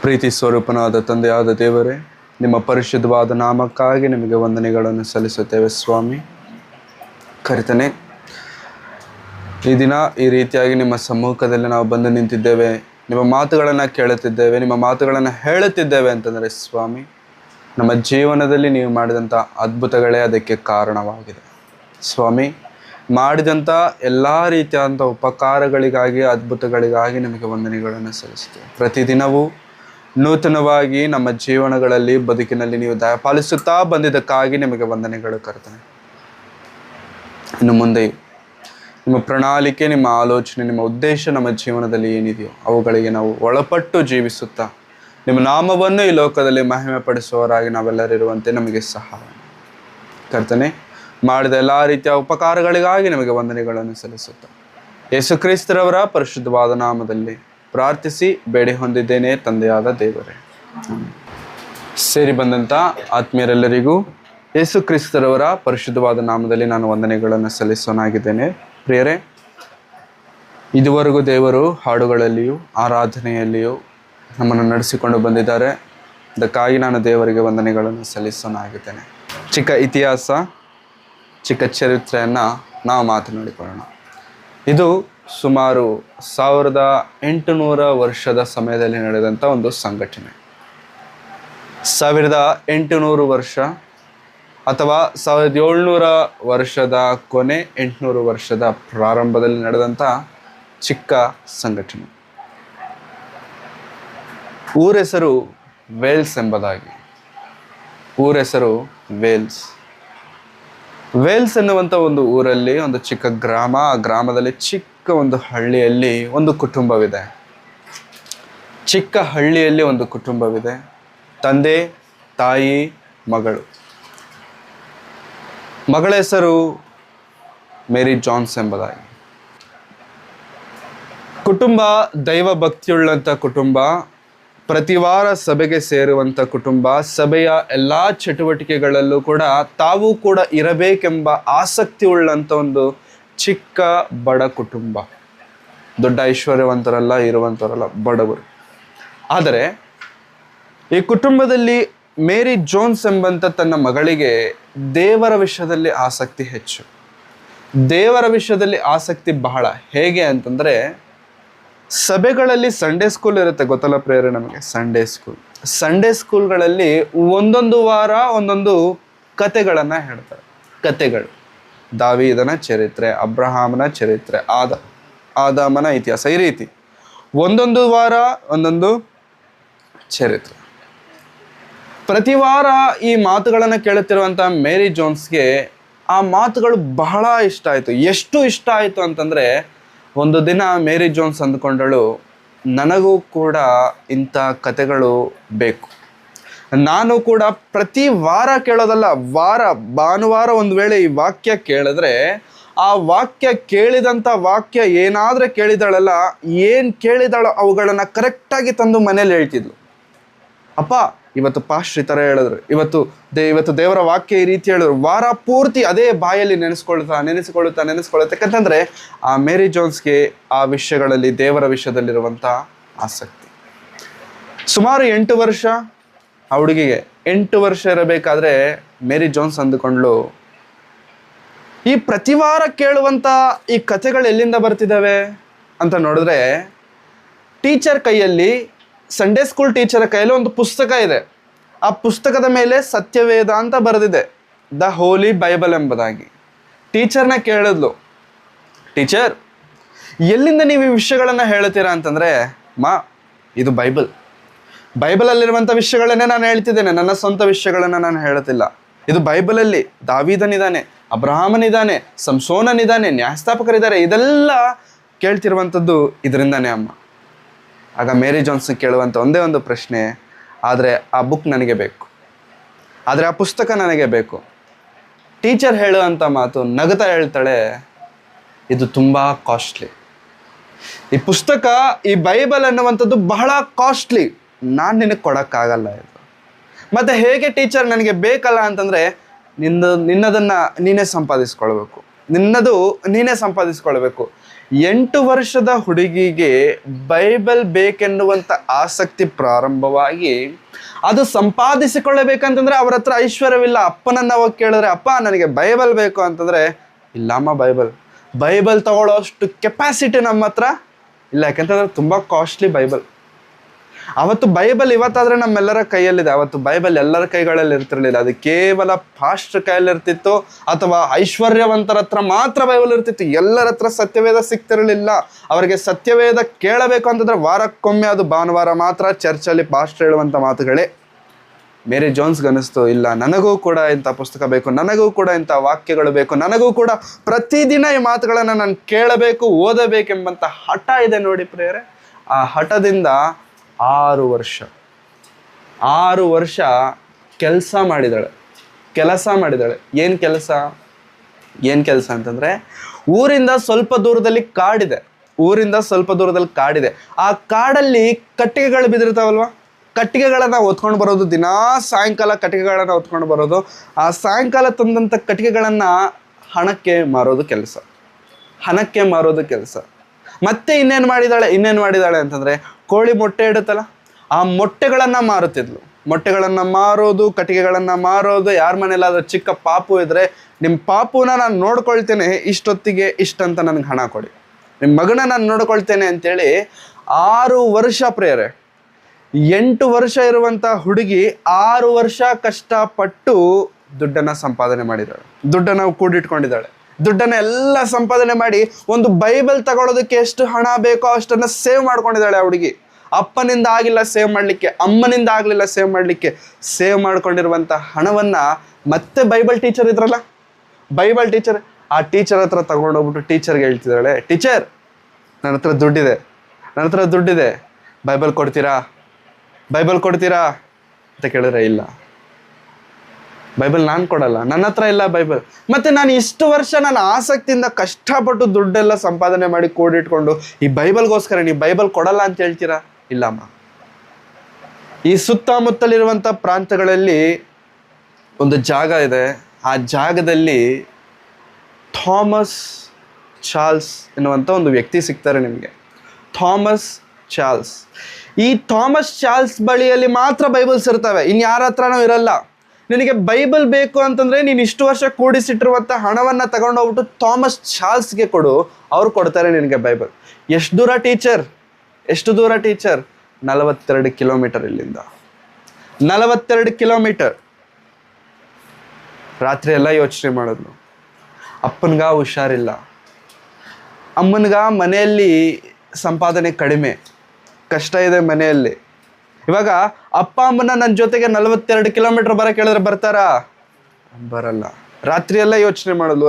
ಪ್ರೀತಿ ಸ್ವರೂಪನಾದ ತಂದೆಯಾದ ದೇವರೇ, ನಿಮ್ಮ ಪರಿಶುದ್ಧವಾದ ನಾಮಕ್ಕಾಗಿ ನಿಮಗೆ ವಂದನೆಗಳನ್ನು ಸಲ್ಲಿಸುತ್ತೇವೆ ಸ್ವಾಮಿ. ಕರ್ತನೇ, ಈ ದಿನ ಈ ರೀತಿಯಾಗಿ ನಿಮ್ಮ ಸಮ್ಮುಖದಲ್ಲಿ ನಾವು ಬಂದು ನಿಂತಿದ್ದೇವೆ, ನಿಮ್ಮ ಮಾತುಗಳನ್ನು ಕೇಳುತ್ತಿದ್ದೇವೆ, ನಿಮ್ಮ ಮಾತುಗಳನ್ನು ಹೇಳುತ್ತಿದ್ದೇವೆ ಅಂತಂದರೆ ಸ್ವಾಮಿ, ನಮ್ಮ ಜೀವನದಲ್ಲಿ ನೀವು ಮಾಡಿದಂಥ ಅದ್ಭುತಗಳೇ ಅದಕ್ಕೆ ಕಾರಣವಾಗಿದೆ ಸ್ವಾಮಿ. ಮಾಡಿದಂಥ ಎಲ್ಲ ರೀತಿಯಾದಂಥ ಉಪಕಾರಗಳಿಗಾಗಿ, ಅದ್ಭುತಗಳಿಗಾಗಿ ನಿಮಗೆ ವಂದನೆಗಳನ್ನು ಸಲ್ಲಿಸ್ತೇವೆ. ಪ್ರತಿದಿನವೂ ನೂತನವಾಗಿ ನಮ್ಮ ಜೀವನಗಳಲ್ಲಿ, ಬದುಕಿನಲ್ಲಿ ನೀವು ದಯಪಾಲಿಸುತ್ತಾ ಬಂದಿದ್ದಕ್ಕಾಗಿ ನಿಮಗೆ ವಂದನೆಗಳು ಕರ್ತನೆ. ಇನ್ನು ಮುಂದೆ ನಿಮ್ಮ ಪ್ರಣಾಳಿಕೆ, ನಿಮ್ಮ ಆಲೋಚನೆ, ನಿಮ್ಮ ಉದ್ದೇಶ ನಮ್ಮ ಜೀವನದಲ್ಲಿ ಏನಿದೆಯೋ ಅವುಗಳಿಗೆ ನಾವು ಒಳಪಟ್ಟು ಜೀವಿಸುತ್ತಾ ನಿಮ್ಮ ನಾಮವನ್ನು ಈ ಲೋಕದಲ್ಲಿ ಮಹಿಮೆ ಪಡಿಸುವವರಾಗಿ ನಾವೆಲ್ಲರಿರುವಂತೆ ನಮಗೆ ಸಹಾಯ ಕರ್ತನೆ. ಮಾಡಿದ ಎಲ್ಲ ರೀತಿಯ ಉಪಕಾರಗಳಿಗಾಗಿ ನಮಗೆ ವಂದನೆಗಳನ್ನು ಸಲ್ಲಿಸುತ್ತಾ ಯೇಸು ಕ್ರಿಸ್ತರವರ ಪರಿಶುದ್ಧವಾದ ನಾಮದಲ್ಲಿ ಪ್ರಾರ್ಥಿಸಿ ಬೇಡಿ ಹೊಂದಿದ್ದೇನೆ ತಂದೆಯಾದ ದೇವರೇ. ಸೇರಿ ಬಂದಂಥ ಆತ್ಮೀಯರೆಲ್ಲರಿಗೂ ಯೇಸು ಕ್ರಿಸ್ತರವರ ಪರಿಶುದ್ಧವಾದ ನಾಮದಲ್ಲಿ ನಾನು ವಂದನೆಗಳನ್ನು ಸಲ್ಲಿಸೋನಾಗಿದ್ದೇನೆ. ಪ್ರಿಯರೇ, ಇದುವರೆಗೂ ದೇವರು ಹಾಡುಗಳಲ್ಲಿಯೂ ಆರಾಧನೆಯಲ್ಲಿಯೂ ನಮ್ಮನ್ನು ನಡೆಸಿಕೊಂಡು ಬಂದಿದ್ದಾರೆ. ಅದಕ್ಕಾಗಿ ನಾನು ದೇವರಿಗೆ ವಂದನೆಗಳನ್ನು ಸಲ್ಲಿಸೋನಾಗಿದ್ದೇನೆ. ಚಿಕ್ಕ ಇತಿಹಾಸ, ಚಿಕ್ಕ ಚರಿತ್ರೆಯನ್ನು ನಾವು ಮಾತನಾಡಿಕೊಳ್ಳೋಣ. ಇದು ಸುಮಾರು 1800 ವರ್ಷದ ಸಮಯದಲ್ಲಿ ನಡೆದಂಥ ಒಂದು ಸಂಘಟನೆ. 1800 ವರ್ಷ ಅಥವಾ 1700 ವರ್ಷದ ಕೊನೆ, 800 ವರ್ಷದ ಪ್ರಾರಂಭದಲ್ಲಿ ನಡೆದಂಥ ಚಿಕ್ಕ ಸಂಘಟನೆ. ಊರೆಸರು ವೇಲ್ಸ್ ಎಂಬುದಾಗಿ. ಊರೆಸರು ವೇಲ್ಸ್. ವೇಲ್ಸ್ ಎನ್ನುವಂಥ ಒಂದು ಊರಲ್ಲಿ ಒಂದು ಚಿಕ್ಕ ಗ್ರಾಮ. ಆ ಗ್ರಾಮದಲ್ಲಿ ಚಿಕ್ಕ ಒಂದು ಹಳ್ಳಿಯಲ್ಲಿ ಒಂದು ಕುಟುಂಬವಿದೆ. ಚಿಕ್ಕ ಹಳ್ಳಿಯಲ್ಲಿ ಒಂದು ಕುಟುಂಬವಿದೆ. ತಂದೆ, ತಾಯಿ, ಮಗಳು. ಮಗಳ ಹೆಸರು ಮೇರಿ ಜಾನ್ಸ್ ಎಂಬುದಾಗಿ. ಕುಟುಂಬ ದೈವ ಭಕ್ತಿಯುಳ್ಳಂಥ ಕುಟುಂಬ, ಪ್ರತಿ ವಾರ ಸಭೆಗೆ ಸೇರುವಂಥ ಕುಟುಂಬ, ಸಭೆಯ ಎಲ್ಲ ಚಟುವಟಿಕೆಗಳಲ್ಲೂ ಕೂಡ ತಾವು ಕೂಡ ಇರಬೇಕೆಂಬ ಆಸಕ್ತಿ ಉಳ್ಳಂಥ ಒಂದು ಚಿಕ್ಕ ಬಡ ಕುಟುಂಬ. ದೊಡ್ಡ ಐಶ್ವರ್ಯವಂತರಲ್ಲ, ಇರುವಂಥವರಲ್ಲ, ಬಡವರು. ಆದರೆ ಈ ಕುಟುಂಬದಲ್ಲಿ ಮೇರಿ ಜೋನ್ಸ್ ಎಂಬಂಥ ತನ್ನ ಮಗಳಿಗೆ ದೇವರ ವಿಷಯದಲ್ಲಿ ಆಸಕ್ತಿ ಹೆಚ್ಚು. ದೇವರ ವಿಷಯದಲ್ಲಿ ಆಸಕ್ತಿ ಬಹಳ. ಹೇಗೆ ಅಂತಂದರೆ, ಸಭೆಗಳಲ್ಲಿ ಸಂಡೇ ಸ್ಕೂಲ್ ಇರುತ್ತೆ, ಗೊತ್ತಲ್ಲ ಪ್ರೇರಣೆ ನಮಗೆ. ಸಂಡೇ ಸ್ಕೂಲ್ಗಳಲ್ಲಿ ಒಂದೊಂದು ವಾರ ಒಂದೊಂದು ಕತೆಗಳನ್ನು ಹೇಳ್ತಾರೆ. ಕತೆಗಳು, ದಾವೀದನ ಚರಿತ್ರೆ, ಅಬ್ರಹಾಮನ ಚರಿತ್ರೆ, ಆದಾಮನ ಇತಿಹಾಸ, ಈ ರೀತಿ ಒಂದೊಂದು ವಾರ ಒಂದೊಂದು ಚರಿತ್ರೆ. ಪ್ರತಿ ವಾರ ಈ ಮಾತುಗಳನ್ನು ಕೇಳುತ್ತಿರುವಂಥ ಮೇರಿ ಜೋನ್ಸ್ಗೆ ಆ ಮಾತುಗಳು ಬಹಳ ಇಷ್ಟ ಆಯಿತು. ಎಷ್ಟು ಇಷ್ಟ ಆಯಿತು ಅಂತಂದರೆ, ಒಂದು ದಿನ ಮೇರಿ ಜೋನ್ಸ್ ಅಂದ್ಕೊಂಡಳು, ನನಗೂ ಕೂಡ ಇಂಥ ಕತೆಗಳು ಬೇಕು. ನಾನು ಕೂಡ ಪ್ರತಿ ವಾರ ಕೇಳೋದಲ್ಲ, ಭಾನುವಾರ ಒಂದು ವೇಳೆ ಈ ವಾಕ್ಯ ಕೇಳಿದ್ರೆ, ಆ ವಾಕ್ಯ ಕೇಳಿದಂಥ ವಾಕ್ಯ ಏನಾದರೂ ಕೇಳಿದಾಳಲ್ಲ, ಏನು ಕೇಳಿದಾಳೋ ಅವುಗಳನ್ನು ಕರೆಕ್ಟಾಗಿ ತಂದು ಮನೇಲಿ ಹೇಳ್ತಿದ್ಲು. ಅಪ್ಪ, ಇವತ್ತು ಪಾಸ್ಟ್ರ್ ಈ ಥರ ಹೇಳಿದ್ರು, ಇವತ್ತು ದೇವರ ವಾಕ್ಯ ಈ ರೀತಿ ಹೇಳಿದ್ರು. ವಾರ ಪೂರ್ತಿ ಅದೇ ಬಾಯಲ್ಲಿ ನೆನೆಸ್ಕೊಳ್ಳುತ್ತಾ ಯಾಕಂತಂದರೆ ಆ ಮೇರಿ ಜೋನ್ಸ್ಗೆ ಆ ವಿಷಯಗಳಲ್ಲಿ, ದೇವರ ವಿಷಯದಲ್ಲಿರುವಂಥ ಆಸಕ್ತಿ. ಸುಮಾರು 8 ವರ್ಷ ಆ ಹುಡುಗಿಗೆ. 8 ವರ್ಷ ಇರಬೇಕಾದ್ರೆ ಮೇರಿ ಜೋನ್ಸ್ ಅಂದುಕೊಂಡ್ಳು, ಈ ಪ್ರತಿ ವಾರ ಕೇಳುವಂಥ ಈ ಕಥೆಗಳು ಎಲ್ಲಿಂದ ಬರ್ತಿದ್ದಾವೆ ಅಂತ ನೋಡಿದ್ರೆ, ಟೀಚರ್ ಕೈಯಲ್ಲಿ, ಸಂಡೇ ಸ್ಕೂಲ್ ಟೀಚರ್ ಕೈಯಲ್ಲಿ ಒಂದು ಪುಸ್ತಕ ಇದೆ. ಆ ಪುಸ್ತಕದ ಮೇಲೆ ಸತ್ಯವೇದ ಅಂತ ಬರೆದಿದೆ, ದ ಹೋಲಿ ಬೈಬಲ್ ಎಂಬುದಾಗಿ. ಟೀಚರ್ನ ಕೇಳಿದ್ಲು, ಟೀಚರ್, ಎಲ್ಲಿಂದ ನೀವು ಈ ವಿಷಯಗಳನ್ನು ಹೇಳ್ತೀರಾ ಅಂತಂದರೆ, ಇದು ಬೈಬಲಲ್ಲಿರುವಂಥ ವಿಷಯಗಳನ್ನೇ ನಾನು ಹೇಳ್ತಿದ್ದೇನೆ, ನನ್ನ ಸ್ವಂತ ವಿಷಯಗಳನ್ನು ನಾನು ಹೇಳುತ್ತಿಲ್ಲ. ಇದು ಬೈಬಲಲ್ಲಿ ದಾವೀದನಿದ್ದಾನೆ, ಅಬ್ರಹಾಮನಿದ್ದಾನೆ, ಸಂಸೋನನಿದ್ದಾನೆ, ನ್ಯಾಯಸ್ಥಾಪಕರಿದ್ದಾರೆ, ಇದೆಲ್ಲ ಕೇಳ್ತಿರುವಂಥದ್ದು ಇದರಿಂದಾನೇ ಅಮ್ಮ. ಆಗ ಮೇರಿ ಜೋನ್ಸ್ ಕೇಳುವಂಥ ಒಂದೇ ಒಂದು ಪ್ರಶ್ನೆ, ಆದರೆ ಆ ಬುಕ್ ನನಗೆ ಬೇಕು, ಆದರೆ ಆ ಪುಸ್ತಕ ನನಗೆ ಬೇಕು. ಟೀಚರ್ ಹೇಳುವಂಥ ಮಾತು ನಗುತ್ತಾ ಹೇಳ್ತಾಳೆ, ಇದು ತುಂಬ ಕಾಸ್ಟ್ಲಿ. ಈ ಪುಸ್ತಕ, ಈ ಬೈಬಲ್ ಅನ್ನುವಂಥದ್ದು ಬಹಳ ಕಾಸ್ಟ್ಲಿ, ನಾನು ನಿನಗೆ ಕೊಡೋಕ್ಕಾಗಲ್ಲ ಇದು. ಮತ್ತು ಹೇಗೆ ಟೀಚರ್ ನನಗೆ ಬೇಕಲ್ಲ ಅಂತಂದರೆ, ನಿನ್ನದನ್ನು ನೀನೇ ಸಂಪಾದಿಸ್ಕೊಳ್ಬೇಕು, 8 ವರ್ಷದ ಹುಡುಗಿಗೆ ಬೈಬಲ್ ಬೇಕೆನ್ನುವಂಥ ಆಸಕ್ತಿ ಪ್ರಾರಂಭವಾಗಿ ಅದು ಸಂಪಾದಿಸಿಕೊಳ್ಳಬೇಕಂತಂದ್ರೆ ಅವ್ರ ಹತ್ರ ಐಶ್ವರ್ಯವಿಲ್ಲ. ಅಪ್ಪನನ್ನ ಹೋಗಿ ಕೇಳಿದ್ರೆ, ಅಪ್ಪ ನನಗೆ ಬೈಬಲ್ ಬೇಕು ಅಂತಂದ್ರೆ, ಇಲ್ಲಮ್ಮ ಬೈಬಲ್ ತಗೊಳ್ಳೋ ಅಷ್ಟು ಕೆಪಾಸಿಟಿ ನಮ್ಮ ಹತ್ರ ಇಲ್ಲ. ಯಾಕಂತಂದ್ರೆ ತುಂಬ ಕಾಸ್ಟ್ಲಿ ಬೈಬಲ್. ಅವತ್ತು ಬೈಬಲ್ ಇವತ್ತಾದ್ರೆ ನಮ್ಮೆಲ್ಲರ ಕೈಯಲ್ಲಿದೆ, ಅವತ್ತು ಬೈಬಲ್ ಎಲ್ಲರ ಕೈಗಳಲ್ಲಿ ಇರ್ತಿರ್ಲಿಲ್ಲ. ಅದು ಕೇವಲ ಪಾಸ್ಟರ್ ಕೈಯಲ್ಲಿ ಇರ್ತಿತ್ತು ಅಥವಾ ಐಶ್ವರ್ಯವಂತರ ಹತ್ರ ಮಾತ್ರ ಬೈಬಲ್ ಇರ್ತಿತ್ತು. ಎಲ್ಲರ ಹತ್ರ ಸತ್ಯವೇದ ಸಿಗ್ತಿರಲಿಲ್ಲ. ಅವರಿಗೆ ಸತ್ಯವೇದ ಕೇಳಬೇಕು ಅಂತಂದ್ರೆ ವಾರಕ್ಕೊಮ್ಮೆ, ಅದು ಭಾನುವಾರ ಮಾತ್ರ ಚರ್ಚಲ್ಲಿ ಪಾಸ್ಟರ್ ಹೇಳುವಂಥ ಮಾತುಗಳೇ. ಮೇರಿ ಜೋನ್ಸ್ಗೆ ಅನಿಸ್ತು, ಇಲ್ಲ ನನಗೂ ಕೂಡ ಇಂಥ ಪುಸ್ತಕ ಬೇಕು, ನನಗೂ ಕೂಡ ಇಂಥ ವಾಕ್ಯಗಳು ಬೇಕು, ನನಗೂ ಕೂಡ ಪ್ರತಿದಿನ ಈ ಮಾತುಗಳನ್ನು ನಾನು ಕೇಳಬೇಕು, ಓದಬೇಕೆಂಬಂಥ ಹಠ ಇದೆ ನೋಡಿ ಪ್ರಿಯರೇ. ಆ ಹಠದಿಂದ 6 ವರ್ಷ ಕೆಲಸ ಮಾಡಿದಾಳೆ. ಏನು ಕೆಲಸ ಅಂತಂದರೆ, ಊರಿಂದ ಸ್ವಲ್ಪ ದೂರದಲ್ಲಿ ಕಾಡಿದೆ. ಆ ಕಾಡಲ್ಲಿ ಕಟ್ಟಿಗೆಗಳು ಬಿದ್ದಿರ್ತಾವಲ್ವ, ಕಟ್ಟಿಗೆಗಳನ್ನು ಹೊತ್ಕೊಂಡು ಬರೋದು, ದಿನಾ ಸಾಯಂಕಾಲ ಕಟ್ಟಿಗೆಗಳನ್ನು ಹೊತ್ಕೊಂಡು ಬರೋದು. ಆ ಸಾಯಂಕಾಲ ತಂದಂಥ ಕಟ್ಟಿಗೆಗಳನ್ನು ಹಣಕ್ಕೆ ಮಾರೋದು ಕೆಲಸ. ಮತ್ತೆ ಇನ್ನೇನು ಮಾಡಿದಾಳೆ ಅಂತಂದರೆ, ಕೋಳಿ ಮೊಟ್ಟೆ ಇಡುತ್ತಲ್ಲ, ಆ ಮೊಟ್ಟೆಗಳನ್ನು ಮೊಟ್ಟೆಗಳನ್ನು ಮಾರೋದು, ಕಟ್ಟಿಗೆಗಳನ್ನು ಮಾರೋದು. ಯಾರ ಮನೇಲಾದ್ರೂ ಚಿಕ್ಕ ಪಾಪು ಇದ್ದರೆ, ನಿಮ್ಮ ಪಾಪುನ ನಾನು ನೋಡ್ಕೊಳ್ತೇನೆ, ಇಷ್ಟೊತ್ತಿಗೆ ಇಷ್ಟಂತ ನನಗೆ ಹಣ ಕೊಡಿ, ನಿಮ್ಮ ಮಗನ ನಾನು ನೋಡ್ಕೊಳ್ತೇನೆ ಅಂತೇಳಿ 6 ವರ್ಷ ಪ್ರಿಯರೇ. 8 ವರ್ಷ ಇರುವಂಥ ಹುಡುಗಿ 6 ವರ್ಷ ಕಷ್ಟಪಟ್ಟು ದುಡ್ಡನ್ನು ಸಂಪಾದನೆ ಮಾಡಿದ್ದಾಳೆ, ದುಡ್ಡನ್ನು ಕೂಡಿಟ್ಕೊಂಡಿದ್ದಾಳೆ. ದುಡ್ಡನ್ನು ಎಲ್ಲ ಸಂಪಾದನೆ ಮಾಡಿ ಒಂದು ಬೈಬಲ್ ತಗೊಳ್ಳೋದಕ್ಕೆ ಎಷ್ಟು ಹಣ ಬೇಕೋ ಅಷ್ಟನ್ನು ಸೇವ್ ಮಾಡ್ಕೊಂಡಿದ್ದಾಳೆ ಆ ಹುಡುಗಿ. ಅಪ್ಪನಿಂದ ಆಗಿಲ್ಲ ಸೇವ್ ಮಾಡಲಿಕ್ಕೆ, ಅಮ್ಮನಿಂದ ಆಗಲಿಲ್ಲ ಸೇವ್ ಮಾಡಲಿಕ್ಕೆ. ಸೇವ್ ಮಾಡ್ಕೊಂಡಿರುವಂಥ ಹಣವನ್ನು ಮತ್ತೆ ಬೈಬಲ್ ಟೀಚರ್ ಇದ್ರಲ್ಲ, ಆ ಟೀಚರ್ ಹತ್ರ ತಗೊಂಡೋಗ್ಬಿಟ್ಟು ಟೀಚರ್ಗೆ ಹೇಳ್ತಿದ್ದಾಳೆ, ಟೀಚರ್ ನನ್ನ ಹತ್ರ ದುಡ್ಡಿದೆ, ಬೈಬಲ್ ಕೊಡ್ತೀರಾ ಅಂತ ಕೇಳಿದ್ರೆ, ಇಲ್ಲ ಬೈಬಲ್ ನಾನು ಕೊಡಲ್ಲ, ನನ್ನ ಹತ್ರ ಇಲ್ಲ ಬೈಬಲ್. ಮತ್ತೆ ನಾನು ಇಷ್ಟು ವರ್ಷ ನನ್ನ ಆಸಕ್ತಿಯಿಂದ ಕಷ್ಟಪಟ್ಟು ದುಡ್ಡೆಲ್ಲ ಸಂಪಾದನೆ ಮಾಡಿ ಕೂಡಿಟ್ಕೊಂಡು ಈ ಬೈಬಲ್ಗೋಸ್ಕರ ನೀವು ಬೈಬಲ್ ಕೊಡಲ್ಲ ಅಂತ ಹೇಳ್ತೀರಾ? ಇಲ್ಲಮ್ಮ. ಈ ಸುತ್ತಮುತ್ತಲಿರುವಂಥ ಪ್ರಾಂತ್ಯಗಳಲ್ಲಿ ಒಂದು ಜಾಗ ಇದೆ. ಆ ಜಾಗದಲ್ಲಿ ಥಾಮಸ್ ಚಾರ್ಲ್ಸ್ ಎನ್ನುವಂಥ ಒಂದು ವ್ಯಕ್ತಿ ಸಿಗ್ತಾರೆ ನಿಮಗೆ. ಥಾಮಸ್ ಚಾರ್ಲ್ಸ್ ಬಳಿಯಲ್ಲಿ ಮಾತ್ರ ಬೈಬಲ್ಸ್ ಇರ್ತವೆ, ಇನ್ಯಾರ ಹತ್ರನೂ ಇರಲ್ಲ. ನಿನಗೆ ಬೈಬಲ್ ಬೇಕು ಅಂತಂದರೆ ನೀನು ಇಷ್ಟು ವರ್ಷ ಕೂಡಿಸಿಟ್ಟಿರುವಂಥ ಹಣವನ್ನು ತಗೊಂಡೋಗ್ಬಿಟ್ಟು ಥಾಮಸ್ ಚಾರ್ಲ್ಸ್ಗೆ ಕೊಡು, ಅವ್ರು ಕೊಡ್ತಾರೆ ನಿನಗೆ ಬೈಬಲ್. ಎಷ್ಟು ದೂರ ಟೀಚರ್? 42 ಕಿಲೋಮೀಟರ್ ಇಲ್ಲಿಂದ. 42 ಕಿಲೋಮೀಟರ್. ರಾತ್ರಿ ಎಲ್ಲ ಯೋಚನೆ ಮಾಡಿದ್ಲು. ಅಪ್ಪನಿಗ ಹುಷಾರಿಲ್ಲ, ಅಮ್ಮನಿಗ ಮನೆಯಲ್ಲಿ ಸಂಪಾದನೆ ಕಡಿಮೆ, ಕಷ್ಟ ಇದೆ ಮನೆಯಲ್ಲಿ. ಇವಾಗ ಅಪ್ಪ ಅಮ್ಮನ ನನ್ನ ಜೊತೆಗೆ 42 ಕಿಲೋಮೀಟರ್ ಬರೋಕೆ ಹೇಳಿದ್ರೆ ಬರ್ತಾರಾ? ಬರಲ್ಲ. ರಾತ್ರಿ ಎಲ್ಲ ಯೋಚನೆ ಮಾಡಿದ್ಲು.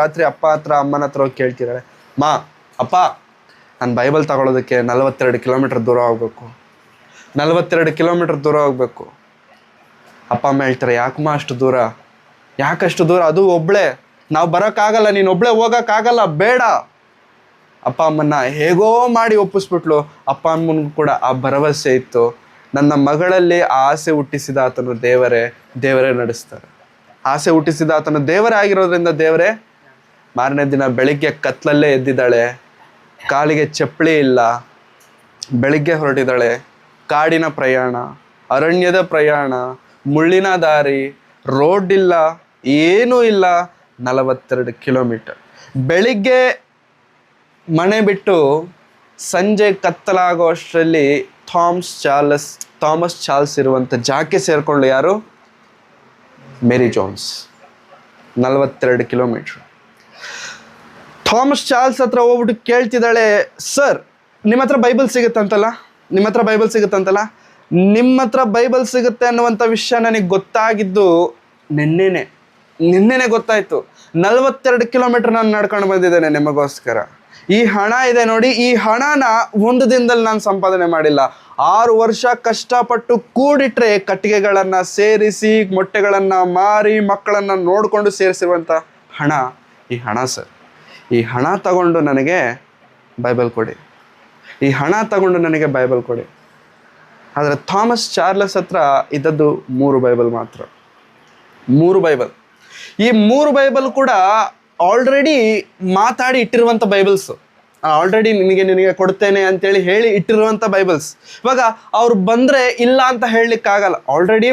ರಾತ್ರಿ ಅಪ್ಪ ಹತ್ರ ಅಮ್ಮನ ಹತ್ರ ಹೋಗಿ ಕೇಳ್ತಿದ್ದಾಳೆ, ಅಪ್ಪ ನಾನು ಬೈಬಲ್ ತಗೊಳ್ಳೋದಕ್ಕೆ 42 ಕಿಲೋಮೀಟರ್ ದೂರ ಹೋಗ್ಬೇಕು. ಅಪ್ಪ ಅಮ್ಮ ಹೇಳ್ತಾರೆ, ಯಾಕಷ್ಟು ದೂರ? ಅದು ಒಬ್ಳೆ, ನಾವು ಬರೋಕ್ಕಾಗಲ್ಲ, ನೀನು ಒಬ್ಳೆ ಹೋಗೋಕ್ಕಾಗಲ್ಲ, ಬೇಡ. ಅಪ್ಪ ಅಮ್ಮನ್ನ ಹೇಗೋ ಮಾಡಿ ಒಪ್ಪಿಸ್ಬಿಟ್ಲು. ಅಪ್ಪ ಅಮ್ಮನಿಗೂ ಕೂಡ ಆ ಭರವಸೆ ಇತ್ತು, ನನ್ನ ಮಗಳಲ್ಲಿ ಆಸೆ ಹುಟ್ಟಿಸಿದ ಆತನು ದೇವರೇ ನಡೆಸ್ತಾರೆ. ಆಸೆ ಹುಟ್ಟಿಸಿದ ಆತನು ದೇವರೇ ಆಗಿರೋದ್ರಿಂದ ದೇವರೇ. ಮಾರನೇ ದಿನ ಬೆಳಿಗ್ಗೆ ಕತ್ಲಲ್ಲೇ ಎದ್ದಿದ್ದಾಳೆ, ಕಾಲಿಗೆ ಚಪ್ಪಲಿ ಇಲ್ಲ, ಬೆಳಿಗ್ಗೆ ಹೊರಟಿದ್ದಾಳೆ. ಕಾಡಿನ ಪ್ರಯಾಣ, ಅರಣ್ಯದ ಪ್ರಯಾಣ, ಮುಳ್ಳಿನ ದಾರಿ, ರೋಡ್ ಇಲ್ಲ, ಏನೂ ಇಲ್ಲ. 42 ಕಿಲೋಮೀಟರ್. ಬೆಳಿಗ್ಗೆ ಮನೆ ಬಿಟ್ಟು ಸಂಜೆ ಕತ್ತಲಾಗೋ ಅಷ್ಟರಲ್ಲಿ ಥಾಮಸ್ ಚಾರ್ಲ್ಸ್ ಇರುವಂಥ ಜಾಗಕ್ಕೆ ಸೇರಿಕೊಂಡು ಯಾರು? ಮೇರಿ ಜೋನ್ಸ್. 42 ಕಿಲೋಮೀಟ್ರ್. ಥಾಮಸ್ ಚಾರ್ಲ್ಸ್ ಹತ್ರ ಹೋಗ್ಬಿಟ್ಟು ಕೇಳ್ತಿದ್ದಾಳೆ, ಸರ್ ನಿಮ್ಮ ಹತ್ರ ಬೈಬಲ್ ಸಿಗುತ್ತಂತಲ್ಲ, ನಿಮ್ಮ ಹತ್ರ ಬೈಬಲ್ ಸಿಗುತ್ತೆ ಅನ್ನುವಂಥ ವಿಷಯ ನನಗೆ ಗೊತ್ತಾಗಿದ್ದು ನಿನ್ನೆನೆ ಗೊತ್ತಾಯಿತು. 42 ಕಿಲೋಮೀಟರ್ ನಾನು ನಡ್ಕೊಂಡು ಬಂದಿದ್ದೇನೆ ನಿಮಗೋಸ್ಕರ. ಈ ಹಣ ಇದೆ ನೋಡಿ, ಈ ಹಣನ ಒಂದು ದಿನದಲ್ಲಿ ನಾನು ಸಂಪಾದನೆ ಮಾಡಿಲ್ಲ. 6 ವರ್ಷ ಕಷ್ಟಪಟ್ಟು ಕೂಡಿಟ್ರೆ ಕಟ್ಟಿಗೆಗಳನ್ನು ಸೇರಿಸಿ, ಮೊಟ್ಟೆಗಳನ್ನು ಮಾರಿ, ಮಕ್ಕಳನ್ನು ನೋಡಿಕೊಂಡು ಸೇರಿಸಿರುವಂಥ ಹಣ, ಈ ಹಣ ಸರ್. ಈ ಹಣ ತಗೊಂಡು ನನಗೆ ಬೈಬಲ್ ಕೊಡಿ. ಆದರೆ ಥಾಮಸ್ ಚಾರ್ಲ್ಸ್ ಹತ್ರ ಇದ್ದದ್ದು 3 ಬೈಬಲ್ ಮಾತ್ರ. 3 ಬೈಬಲ್. ಈ 3 ಬೈಬಲ್ ಕೂಡ ಆಲ್ರೆಡಿ ಮಾತಾಡಿ ಇಟ್ಟಿರುವಂಥ ಬೈಬಲ್ಸ್, ಆಲ್ರೆಡಿ ನಿನಗೆ ಕೊಡ್ತೇನೆ ಅಂತೇಳಿ ಹೇಳಿ ಇಟ್ಟಿರುವಂಥ ಬೈಬಲ್ಸ್. ಇವಾಗ ಅವ್ರು ಬಂದರೆ ಇಲ್ಲ ಅಂತ ಹೇಳಲಿಕ್ಕಾಗಲ್ಲ, ಆಲ್ರೆಡಿ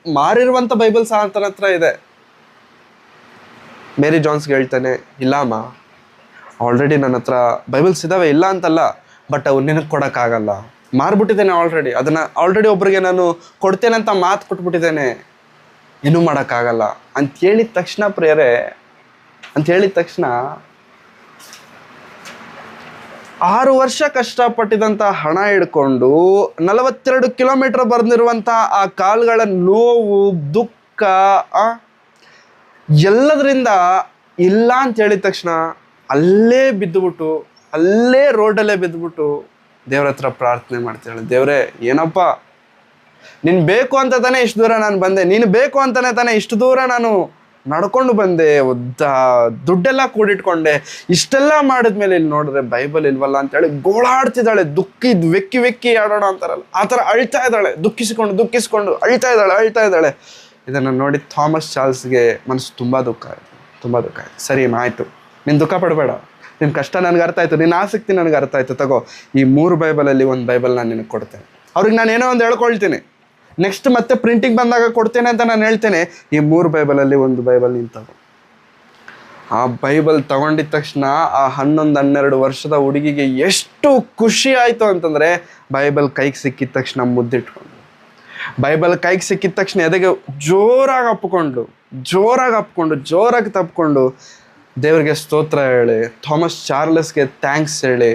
ಮಾರಿರುವಂಥ ಬೈಬಲ್ಸ್ ಆತನ ಹತ್ರ ಇದೆ. ಮೇರಿ ಜಾನ್ಸ್ಗೆ ಹೇಳ್ತಾನೆ, ಇಲ್ಲಮ್ಮ ಆಲ್ರೆಡಿ ನನ್ನ ಹತ್ರ ಬೈಬಲ್ಸ್ ಇದ್ದಾವೆ, ಇಲ್ಲ ಅಂತಲ್ಲ, ಬಟ್ ಅವು ನಿನಗೆ ಕೊಡೋಕ್ಕಾಗಲ್ಲ, ಮಾರ್ಬಿಟ್ಟಿದ್ದೇನೆ ಆಲ್ರೆಡಿ, ಅದನ್ನು ಆಲ್ರೆಡಿ ಒಬ್ರಿಗೆ ನಾನು ಕೊಡ್ತೇನೆ ಅಂತ ಮಾತು ಕೊಟ್ಬಿಟ್ಟಿದ್ದೇನೆ, ಏನೂ ಮಾಡೋಕ್ಕಾಗಲ್ಲ ಅಂತ ಹೇಳಿದ ತಕ್ಷಣ ಪ್ರಿಯರೇ, ಅಂತ ಹೇಳಿದ ತಕ್ಷಣ 6 ವರ್ಷ ಕಷ್ಟಪಟ್ಟಿದಂಥ ಹಣ ಹಿಡ್ಕೊಂಡು 42 ಕಿಲೋಮೀಟರ್ ಬಂದಿರುವಂಥ ಆ ಕಾಲುಗಳ ನೋವು, ದುಃಖ, ಎಲ್ಲದರಿಂದ ಇಲ್ಲ ಅಂತ ಹೇಳಿದ ತಕ್ಷಣ ಅಲ್ಲೇ ಬಿದ್ದುಬಿಟ್ಟು, ಅಲ್ಲೇ ರೋಡಲ್ಲೇ ಬಿದ್ದುಬಿಟ್ಟು ದೇವ್ರ ಹತ್ರ ಪ್ರಾರ್ಥನೆ ಮಾಡ್ತಾಳೆ, ದೇವ್ರೇ ಏನಪ್ಪ ನೀನು ಬೇಕು ಅಂತ ತಾನೇ ಇಷ್ಟು ದೂರ ನಾನು ಬಂದೆ, ನೀನು ಬೇಕು ಅಂತಾನೆ ತಾನೇ ಇಷ್ಟು ದೂರ ನಾನು ನಡ್ಕೊಂಡು ಬಂದೆ, ದುಡ್ಡೆಲ್ಲ ಕೂಡಿಟ್ಕೊಂಡೆ, ಇಷ್ಟೆಲ್ಲ ಮಾಡಿದ್ಮೇಲೆ ಇಲ್ಲಿ ನೋಡಿದ್ರೆ ಬೈಬಲ್ ಇಲ್ವಲ್ಲ ಅಂತೇಳಿ ಗೋಳಾಡ್ತಿದ್ದಾಳೆ, ವೆಕ್ಕಿ ಆಡೋಣ ಅಂತಾರಲ್ಲ ಆ ಥರ ಅಳ್ತಾ ಇದ್ದಾಳೆ, ದುಃಖಿಸ್ಕೊಂಡು ಅಳ್ತಾ ಇದ್ದಾಳೆ. ಇದನ್ನು ನೋಡಿ ಥಾಮಸ್ ಚಾರ್ಲ್ಸ್ಗೆ ಮನಸ್ಸು ತುಂಬ ದುಃಖ ಆಯಿತು. ಸರಿ ಆಯಿತು, ನೀನು ದುಃಖ ಪಡಬೇಡ, ನಿನ್ನ ಕಷ್ಟ ನನಗೆ ಅರ್ಥ ಆಯಿತು, ನಿನ್ನ ಆಸಕ್ತಿ ನನಗೆ ಅರ್ಥ ಆಯಿತು, ತಗೋ ಈ 3 ಬೈಬಲಲ್ಲಿ ಒಂದು ಬೈಬಲ್ ನಾನು ನಿನಗೆ ಕೊಡ್ತೇನೆ. ಅವ್ರಿಗೆ ನಾನು ಏನೋ ಒಂದು ಹೇಳ್ಕೊಳ್ತೀನಿ, ನೆಕ್ಸ್ಟ್ ಮತ್ತೆ ಪ್ರಿಂಟಿಂಗ್ ಬಂದಾಗ ಕೊಡ್ತೇನೆ ಅಂತ ನಾನು ಹೇಳ್ತೇನೆ, ಈ 3 ಬೈಬಲಲ್ಲಿ ಒಂದು ಬೈಬಲ್ ನೀನು ತಗೋ. ಆ ಬೈಬಲ್ ತಗೊಂಡಿದ ತಕ್ಷಣ ಆ 11-12 ವರ್ಷದ ಹುಡುಗಿಗೆ ಎಷ್ಟು ಖುಷಿ ಆಯಿತು ಅಂತಂದರೆ, ಬೈಬಲ್ ಕೈಗೆ ಸಿಕ್ಕಿದ ತಕ್ಷಣ ಮುದ್ದಿಟ್ಕೊಂಡು, ಬೈಬಲ್ ಕೈಗೆ ಸಿಕ್ಕಿದ ತಕ್ಷಣ ಎದೆಗೆ ಜೋರಾಗಿ ತಪ್ಪಿಕೊಂಡು ದೇವರಿಗೆ ಸ್ತೋತ್ರ ಹೇಳಿ, ಥಾಮಸ್ ಚಾರ್ಲ್ಸ್ಗೆ ಥ್ಯಾಂಕ್ಸ್ ಹೇಳಿ,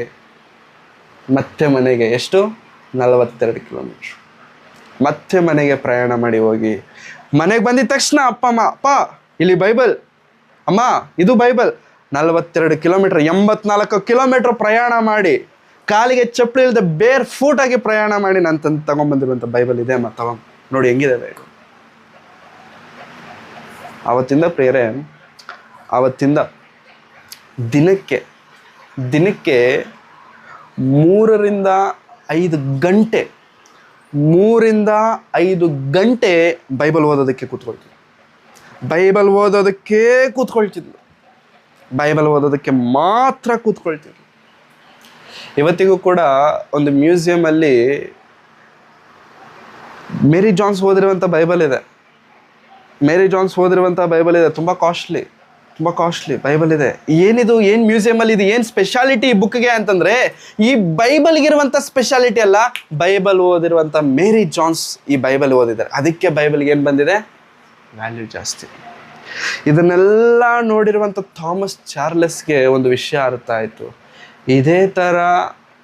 ಮತ್ತೆ ಮನೆಗೆ 42 ಕಿಲೋಮೀಟ್ರ್ ಮತ್ತೆ ಮನೆಗೆ ಪ್ರಯಾಣ ಮಾಡಿ ಹೋಗಿ, ಮನೆಗೆ ಬಂದಿದ ತಕ್ಷಣ ಅಪ್ಪ ಇಲ್ಲಿ ಬೈಬಲ್, ಅಮ್ಮ ಇದು ಬೈಬಲ್. 42 ಕಿಲೋಮೀಟ್ರ್ 84 ಕಿಲೋಮೀಟ್ರ್ ಪ್ರಯಾಣ ಮಾಡಿ, ಕಾಲಿಗೆ ಚಪ್ಪಲಿ ಇಲ್ಲದೆ ಬೇರ್ ಫೂಟಾಗಿ ಪ್ರಯಾಣ ಮಾಡಿ ನಾನು ತಗೊಂಡ್ಬಂದಿರುವಂಥ ಬೈಬಲ್ ಇದೆ ಅಮ್ಮ, ನೋಡಿ ಹೆಂಗಿದೆ ಬೈಬಲ್. ಆವತ್ತಿಂದ ಪ್ರಿಯರೇ, ಆವತ್ತಿಂದ ದಿನಕ್ಕೆ 3-5 ಗಂಟೆ ಬೈಬಲ್ ಓದೋದಕ್ಕೆ ಮಾತ್ರ ಕೂತ್ಕೊಳ್ತಿದ್ಲು. ಇವತ್ತಿಗೂ ಕೂಡ ಒಂದು ಮ್ಯೂಸಿಯಮಲ್ಲಿ ಮೇರಿ ಜಾನ್ಸ್ ಓದಿರುವಂಥ ಬೈಬಲ್ ಇದೆ. ತುಂಬ ಕಾಸ್ಟ್ಲಿ ಬೈಬಲ್ ಇದೆ. ಏನು ಮ್ಯೂಸಿಯಮಲ್ಲಿ ಇದು ಏನು ಸ್ಪೆಷಾಲಿಟಿ ಈ ಬುಕ್ಗೆ ಅಂತಂದರೆ, ಈ ಬೈಬಲ್ಗಿರುವಂಥ ಸ್ಪೆಷಾಲಿಟಿ ಅಲ್ಲ, ಬೈಬಲ್ ಓದಿರುವಂಥ ಮೇರಿ ಜಾನ್ಸ್ ಈ ಬೈಬಲ್ ಓದಿದ್ದಾರೆ, ಅದಕ್ಕೆ ಬೈಬಲ್ಗೆ ಏನು ಬಂದಿದೆ, ವ್ಯಾಲ್ಯೂ ಜಾಸ್ತಿ. ಇದನ್ನೆಲ್ಲ ನೋಡಿರುವಂಥ ಥಾಮಸ್ ಚಾರ್ಲ್ಸ್ಗೆ ಒಂದು ವಿಷಯ ಅರ್ಥ ಆಯಿತು, ಇದೇ ಥರ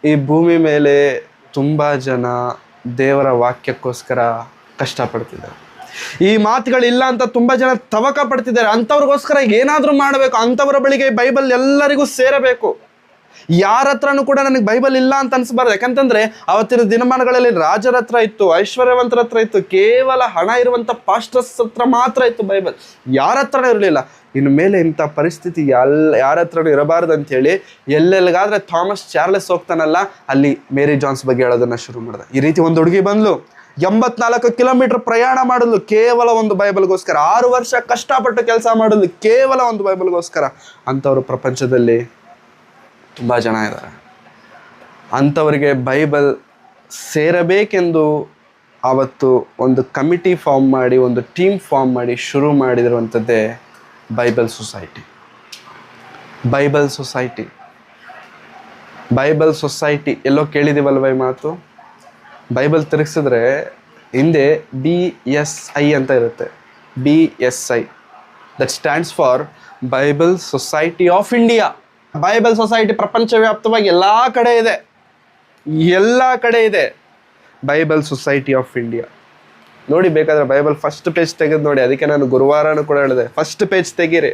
ಈ ಭೂಮಿ ಮೇಲೆ ತುಂಬ ಜನ ದೇವರ ವಾಕ್ಯಕ್ಕೋಸ್ಕರ ಕಷ್ಟಪಡ್ತಿದ್ದಾರೆ. ಈ ಮಾತುಗಳಿಲ್ಲ ಅಂತ ತುಂಬ ಜನ ತವಕ ಪಡ್ತಿದ್ದಾರೆ. ಅಂಥವ್ರಿಗೋಸ್ಕರ ಏನಾದರೂ ಮಾಡಬೇಕು, ಅಂಥವ್ರ ಬಳಿಗೆ ಬೈಬಲ್ ಎಲ್ಲರಿಗೂ ಸೇರಬೇಕು. ಯಾರ ಹತ್ರನೂ ಕೂಡ ನನಗೆ ಬೈಬಲ್ ಇಲ್ಲ ಅಂತ ಅನಿಸ್ಬಾರ್ದು. ಯಾಕಂತಂದರೆ ಅವತ್ತಿನ ದಿನಮಾನಗಳಲ್ಲಿ ರಾಜರ ಹತ್ರ ಇತ್ತು, ಐಶ್ವರ್ಯವಂತರ ಹತ್ರ ಇತ್ತು, ಕೇವಲ ಹಣ ಇರುವಂಥ ಪಾಸ್ಟರ್ಸ್ ಹತ್ರ ಮಾತ್ರ ಇತ್ತು ಬೈಬಲ್, ಯಾರ ಹತ್ರನೂ ಇರಲಿಲ್ಲ. ಇನ್ನು ಮೇಲೆ ಇಂಥ ಪರಿಸ್ಥಿತಿ ಯಾರ ಹತ್ರನೂ ಇರಬಾರ್ದು ಅಂಥೇಳಿ ಎಲ್ಲೆಲ್ಲಿಗಾದರೆ ಥಾಮಸ್ ಚಾರ್ಲ್ಸ್ ಹೋಗ್ತಾನಲ್ಲ, ಅಲ್ಲಿ ಮೇರಿ ಜಾನ್ಸ್ ಬಗ್ಗೆ ಹೇಳೋದನ್ನು ಶುರು ಮಾಡಿದ. ಈ ರೀತಿ ಒಂದು ಹುಡುಗಿ ಬಂದ್ಲು, 84 ಕಿಲೋಮೀಟರ್ ಪ್ರಯಾಣ ಮಾಡಲು ಕೇವಲ ಒಂದು ಬೈಬಲ್ಗೋಸ್ಕರ, 6 ವರ್ಷ ಕಷ್ಟಪಟ್ಟು ಕೆಲಸ ಮಾಡಲು ಕೇವಲ ಒಂದು ಬೈಬಲ್ಗೋಸ್ಕರ. ಅಂಥವ್ರು ಪ್ರಪಂಚದಲ್ಲಿ ತುಂಬ ಜನ ಇದ್ದಾರೆ. ಅಂಥವರಿಗೆ ಬೈಬಲ್ ಸೇರಬೇಕೆಂದು ಆವತ್ತು ಒಂದು ಕಮಿಟಿ ಫಾರ್ಮ್ ಮಾಡಿ, ಒಂದು ಟೀಮ್ ಫಾರ್ಮ್ ಮಾಡಿ ಶುರು ಮಾಡಿದಿರುವಂಥದ್ದೇ ಬೈಬಲ್ ಸೊಸೈಟಿ. ಎಲ್ಲೋ ಕೇಳಿದ್ದೀವಲ್ವ ಈ ಮಾತು? ಬೈಬಲ್ ತಿರುಗಿಸಿದ್ರೆ ಹಿಂದೆ BSI ಅಂತ ಇರುತ್ತೆ. BSI that stands for Bible Society of India. Bible Society ಪ್ರಪಂಚವ್ಯಾಪ್ತವಾಗಿ ಎಲ್ಲ ಕಡೆ ಇದೆ ಬೈಬಲ್ ಸೊಸೈಟಿ ಆಫ್ ಇಂಡಿಯಾ. ನೋಡಿ, ಬೇಕಾದರೆ ಬೈಬಲ್ ಫಸ್ಟ್ ಪೇಜ್ ತೆಗೆದು ನೋಡಿ. ಅದಕ್ಕೆ ನಾನು ಗುರುವಾರನೂ ಕೂಡ ಹೇಳಿದೆ, ಫಸ್ಟ್ ಪೇಜ್ ತೆಗೀರಿ,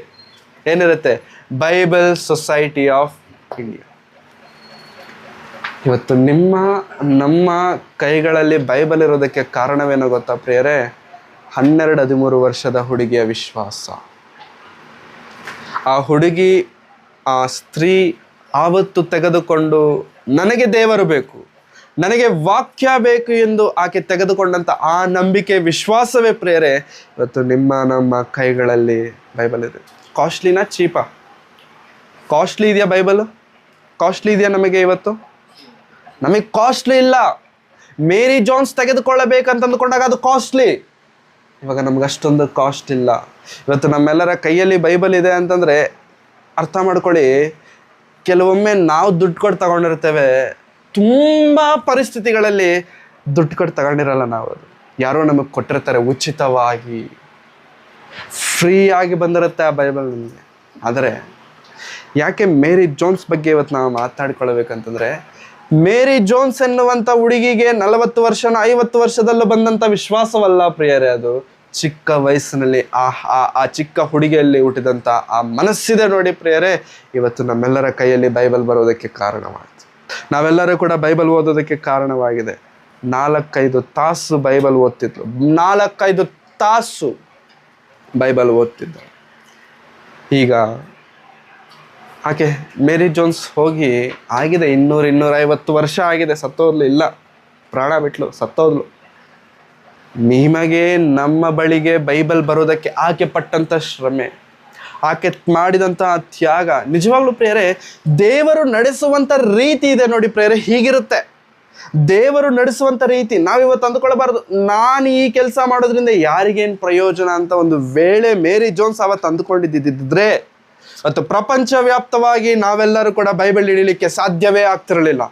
ಏನಿರುತ್ತೆ, ಬೈಬಲ್ ಸೊಸೈಟಿ ಆಫ್ ಇಂಡಿಯಾ. ಇವತ್ತು ನಮ್ಮ ಕೈಗಳಲ್ಲಿ ಬೈಬಲ್ ಇರೋದಕ್ಕೆ ಕಾರಣವೇನೋ ಗೊತ್ತಾ ಪ್ರಿಯರೇ? 12-13 ವರ್ಷದ ಹುಡುಗಿಯ ವಿಶ್ವಾಸ. ಆ ಹುಡುಗಿ, ಆ ಸ್ತ್ರೀ ಆವತ್ತು ತೆಗೆದುಕೊಂಡು, ನನಗೆ ದೇವರು ಬೇಕು, ನನಗೆ ವಾಕ್ಯ ಬೇಕು ಎಂದು ಆಕೆ ತೆಗೆದುಕೊಂಡಂಥ ಆ ನಂಬಿಕೆ, ವಿಶ್ವಾಸವೇ ಪ್ರಿಯರೇ ಇವತ್ತು ನಮ್ಮ ಕೈಗಳಲ್ಲಿ ಬೈಬಲ್ ಇದೆ. ಕಾಸ್ಟ್ಲಿನಾ ಚೀಪಾ? ಕಾಸ್ಟ್ಲಿ ಇದೆಯಾ ಬೈಬಲ್? ಕಾಸ್ಟ್ಲಿ ಇದೆಯಾ ನಮಗೆ ಇವತ್ತು? ನಮಗೆ ಕಾಸ್ಟ್ಲಿ ಇಲ್ಲ. ಮೇರಿ ಜೋನ್ಸ್ ತೆಗೆದುಕೊಳ್ಳಬೇಕಂತ ಅಂದುಕೊಂಡಾಗ ಅದು ಕಾಸ್ಟ್ಲಿ. ಇವಾಗ ನಮ್ಗೆ ಅಷ್ಟೊಂದು ಕಾಸ್ಟ್ ಇಲ್ಲ. ಇವತ್ತು ನಮ್ಮೆಲ್ಲರ ಕೈಯಲ್ಲಿ ಬೈಬಲ್ ಇದೆ ಅಂತಂದರೆ ಅರ್ಥ ಮಾಡ್ಕೊಳ್ಳಿ, ಕೆಲವೊಮ್ಮೆ ನಾವು ದುಡ್ಡು ಕೊಟ್ಟು ತಗೊಂಡಿರ್ತೇವೆ, ತುಂಬ ಪರಿಸ್ಥಿತಿಗಳಲ್ಲಿ ದುಡ್ಡು ಕೊಟ್ಟು ತಗೊಂಡಿರಲ್ಲ ನಾವು. ಅದು ಯಾರೋ ನಮಗೆ ಕೊಟ್ಟಿರ್ತಾರೆ, ಉಚಿತವಾಗಿ ಫ್ರೀ ಆಗಿ ಬಂದಿರುತ್ತೆ ಆ ಬೈಬಲ್ ನಮಗೆ. ಆದರೆ ಯಾಕೆ ಮೇರಿ ಜೋನ್ಸ್ ಬಗ್ಗೆ ಇವತ್ತು ನಾವು ಮಾತಾಡ್ಕೊಳ್ಬೇಕಂತಂದರೆ, ಮೇರಿ ಜೋನ್ಸ್ ಎನ್ನುವಂಥ ಹುಡುಗಿಗೆ 40 ವರ್ಷನ 50 ವರ್ಷದಲ್ಲೂ ಬಂದಂಥ ವಿಶ್ವಾಸವಲ್ಲ ಪ್ರಿಯರೇ. ಅದು ಚಿಕ್ಕ ವಯಸ್ಸಿನಲ್ಲಿ ಆ ಚಿಕ್ಕ ಹುಡುಗಿಯಲ್ಲಿ ಹುಟ್ಟಿದಂಥ ಆ ಮನಸ್ಸಿದೆ ನೋಡಿ ಪ್ರಿಯರೇ, ಇವತ್ತು ನಮ್ಮೆಲ್ಲರ ಕೈಯಲ್ಲಿ ಬೈಬಲ್ ಬರೋದಕ್ಕೆ ಕಾರಣವಾಯಿತು. ನಾವೆಲ್ಲರೂ ಕೂಡ ಬೈಬಲ್ ಓದೋದಕ್ಕೆ ಕಾರಣವಾಗಿದೆ. 4-5 ತಾಸು ಬೈಬಲ್ ಓದ್ತಿದ್ರು. 4-5 ತಾಸು ಬೈಬಲ್ ಓದ್ತಿದ್ರು. ಈಗ ಆಕೆ ಮೇರಿ ಜೋನ್ಸ್ ಹೋಗಿ ಆಗಿದೆ 200-250 ವರ್ಷ ಆಗಿದೆ, ಸತ್ತೋದ್ಲು ಇಲ್ಲ, ಪ್ರಾಣ ಬಿಟ್ಲು, ಸತ್ತೋದ್ಲು. ನಿಮಗೆ ನಮ್ಮ ಬಳಿಗೆ ಬೈಬಲ್ ಬರೋದಕ್ಕೆ ಆಕೆ ಪಟ್ಟಂಥ ಶ್ರಮೆ, ಆಕೆ ಮಾಡಿದಂಥ ತ್ಯಾಗ, ನಿಜವಾಗ್ಲೂ ಪ್ರಿಯರೇ ದೇವರು ನಡೆಸುವಂಥ ರೀತಿ ಇದೆ ನೋಡಿ ಪ್ರಿಯರೇ, ಹೀಗಿರುತ್ತೆ ದೇವರು ನಡೆಸುವಂಥ ರೀತಿ. ನಾವಿವತ್ತು ಅಂದುಕೊಳ್ಳಬಾರ್ದು ನಾನು ಈ ಕೆಲಸ ಮಾಡೋದ್ರಿಂದ ಯಾರಿಗೇನು ಪ್ರಯೋಜನ ಅಂತ. ಒಂದು ವೇಳೆ ಮೇರಿ ಜೋನ್ಸ್ ಅವತ್ತು ಅಂದುಕೊಂಡಿದ್ದಿದ್ರೆ ಮತ್ತು ಪ್ರಪಂಚವ್ಯಾಪ್ತವಾಗಿ ನಾವೆಲ್ಲರೂ ಕೂಡ ಬೈಬಲ್ ಹಿಡೀಲಿಕ್ಕೆ ಸಾಧ್ಯವೇ ಆಗ್ತಿರಲಿಲ್ಲ.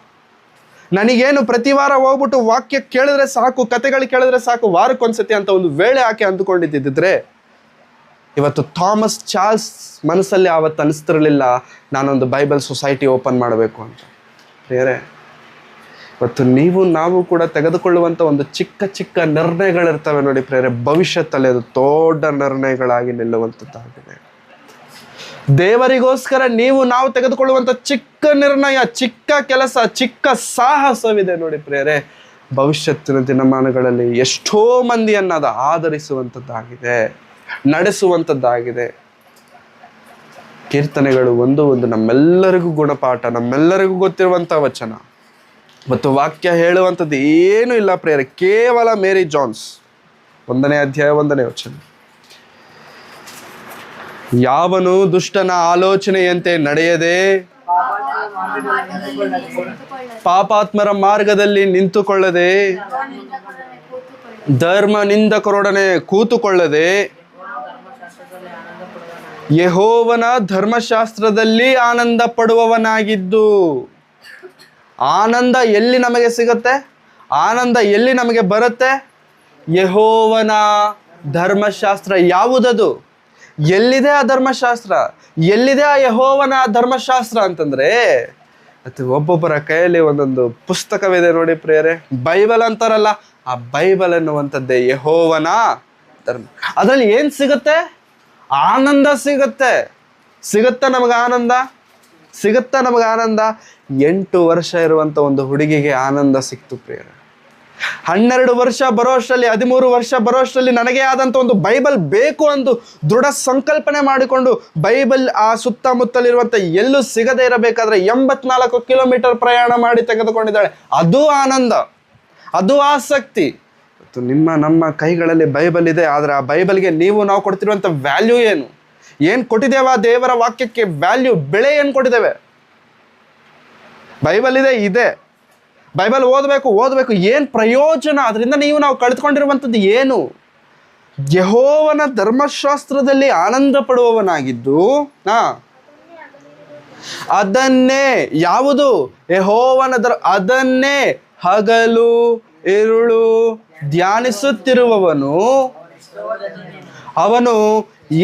ನನಗೇನು ಪ್ರತಿ ವಾರ ಹೋಗ್ಬಿಟ್ಟು ವಾಕ್ಯ ಕೇಳಿದ್ರೆ ಸಾಕು, ಕತೆಗಳು ಕೇಳಿದ್ರೆ ಸಾಕು, ವಾರಕ್ಕೊಂದ್ಸತಿ ಅಂತ ಒಂದು ವೇಳೆ ಆಕೆ ಅಂದುಕೊಂಡಿದ್ದಿದ್ರೆ ಇವತ್ತು ಥಾಮಸ್ ಚಾರ್ಲ್ಸ್ ಮನಸ್ಸಲ್ಲಿ ಆವತ್ತು ಅನಿಸ್ತಿರಲಿಲ್ಲ ನಾನೊಂದು ಬೈಬಲ್ ಸೊಸೈಟಿ ಓಪನ್ ಮಾಡಬೇಕು ಅಂತ. ಬೇರೆ ಇವತ್ತು ನಾವು ಕೂಡ ತೆಗೆದುಕೊಳ್ಳುವಂಥ ಒಂದು ಚಿಕ್ಕ ಚಿಕ್ಕ ನಿರ್ಣಯಗಳಿರ್ತವೆ ನೋಡಿ ಪ್ರೇರೆ, ಭವಿಷ್ಯತ್ತಲ್ಲಿ ಅದು ದೊಡ್ಡ ನಿರ್ಣಯಗಳಾಗಿ ನಿಲ್ಲುವಂಥದ್ದಾಗಿದೆ. ದೇವರಿಗೋಸ್ಕರ ನಾವು ತೆಗೆದುಕೊಳ್ಳುವಂಥ ಚಿಕ್ಕ ನಿರ್ಣಯ, ಚಿಕ್ಕ ಕೆಲಸ, ಚಿಕ್ಕ ಸಾಹಸವಿದೆ ನೋಡಿ ಪ್ರಿಯರೇ, ಭವಿಷ್ಯತ್ತಿನ ದಿನಮಾನಗಳಲ್ಲಿ ಎಷ್ಟೋ ಮಂದಿಯನ್ನು ಅದು ಆಧರಿಸುವಂಥದ್ದಾಗಿದೆ, ನಡೆಸುವಂಥದ್ದಾಗಿದೆ. ಕೀರ್ತನೆಗಳು ಒಂದು ನಮ್ಮೆಲ್ಲರಿಗೂ ಗುಣಪಾಠ, ನಮ್ಮೆಲ್ಲರಿಗೂ ಗೊತ್ತಿರುವಂಥ ವಚನ ಮತ್ತು ವಾಕ್ಯ ಹೇಳುವಂಥದ್ದು ಏನೂ ಇಲ್ಲ ಪ್ರಿಯರೇ, ಕೇವಲ ಮೇರಿ ಜೋನ್ಸ್ 1ನೇ ಅಧ್ಯಾಯ 1ನೇ ವಚನ. ಯಾವನು ದುಷ್ಟನ ಆಲೋಚನೆಯಂತೆ ನಡೆಯದೆ ಪಾಪಾತ್ಮರ ಮಾರ್ಗದಲ್ಲಿ ನಿಂತುಕೊಳ್ಳದೆ ಧರ್ಮ ನಿಂದಕರೊಡನೆ ಕೂತುಕೊಳ್ಳದೆ ಯೆಹೋವನ ಧರ್ಮಶಾಸ್ತ್ರದಲ್ಲಿ ಆನಂದ ಪಡುವವನಾಗಿದ್ದು. ಆನಂದ ಎಲ್ಲಿ ನಮಗೆ ಸಿಗುತ್ತೆ? ಆನಂದ ಎಲ್ಲಿ ನಮಗೆ ಬರುತ್ತೆ? ಯೆಹೋವನ ಧರ್ಮಶಾಸ್ತ್ರ. ಯಾವುದದು? ಎಲ್ಲಿದೆ ಆ ಧರ್ಮಶಾಸ್ತ್ರ? ಎಲ್ಲಿದೆ ಆ ಯೆಹೋವನ ಧರ್ಮಶಾಸ್ತ್ರ ಅಂತಂದ್ರೆ ಅದು ಒಬ್ಬೊಬ್ಬರ ಕೈಯಲ್ಲಿ ಒಂದೊಂದು ಪುಸ್ತಕವಿದೆ ನೋಡಿ ಪ್ರಿಯರೇ. ಬೈಬಲ್ ಅಂತಾರಲ್ಲ, ಆ ಬೈಬಲ್ ಎನ್ನುವಂಥದ್ದೇ ಯೆಹೋವನ ಧರ್ಮ. ಅದರಲ್ಲಿ ಏನು ಸಿಗುತ್ತೆ? ಆನಂದ ಸಿಗುತ್ತೆ. ನಮಗೆ ಆನಂದ ಸಿಗುತ್ತಾ? ನಮಗೆ ಆನಂದ 8 ವರ್ಷ ಇರುವಂಥ ಒಂದು ಹುಡುಗಿಗೆ ಆನಂದ ಸಿಕ್ತು ಪ್ರಿಯರೇ. 12 ವರ್ಷ ಬರೋ ಅಷ್ಟರಲ್ಲಿ, 13 ವರ್ಷ ಬರೋ ಅಷ್ಟರಲ್ಲಿ ನನಗೆ ಆದಂಥ ಒಂದು ಬೈಬಲ್ ಬೇಕು ಎಂದು ದೃಢ ಸಂಕಲ್ಪನೆ ಮಾಡಿಕೊಂಡು ಬೈಬಲ್ ಆ ಸುತ್ತಮುತ್ತಲಿರುವಂಥ ಎಲ್ಲೂ ಸಿಗದೇ ಇರಬೇಕಾದ್ರೆ 84 ಕಿಲೋಮೀಟರ್ ಪ್ರಯಾಣ ಮಾಡಿ ತೆಗೆದುಕೊಂಡಿದ್ದಾಳೆ. ಅದು ಆನಂದ, ಅದು ಆಸಕ್ತಿ. ಮತ್ತು ನಮ್ಮ ಕೈಗಳಲ್ಲಿ ಬೈಬಲ್ ಇದೆ, ಆದರೆ ಆ ಬೈಬಲ್ಗೆ ನಾವು ಕೊಡ್ತಿರುವಂಥ ವ್ಯಾಲ್ಯೂ ಏನು ಕೊಟ್ಟಿದ್ದೇವೆ? ಆ ದೇವರ ವಾಕ್ಯಕ್ಕೆ ವ್ಯಾಲ್ಯೂ, ಬೆಲೆ ಏನು ಕೊಟ್ಟಿದ್ದೇವೆ? ಬೈಬಲ್ ಇದೆ, ಬೈಬಲ್ ಓದಬೇಕು, ಏನು ಪ್ರಯೋಜನ ಅದರಿಂದ? ನಾವು ಕಳೆದುಕೊಂಡಿರುವಂಥದ್ದು ಏನು? ಯೆಹೋವನ ಧರ್ಮಶಾಸ್ತ್ರದಲ್ಲಿ ಆನಂದ ಪಡುವವನಾಗಿದ್ದು ಅದನ್ನೇ, ಯಾವುದು? ಯೆಹೋವನ ಅದನ್ನೇ ಹಗಲು ಇರುಳು ಧ್ಯಾನಿಸುತ್ತಿರುವವನು ಅವನು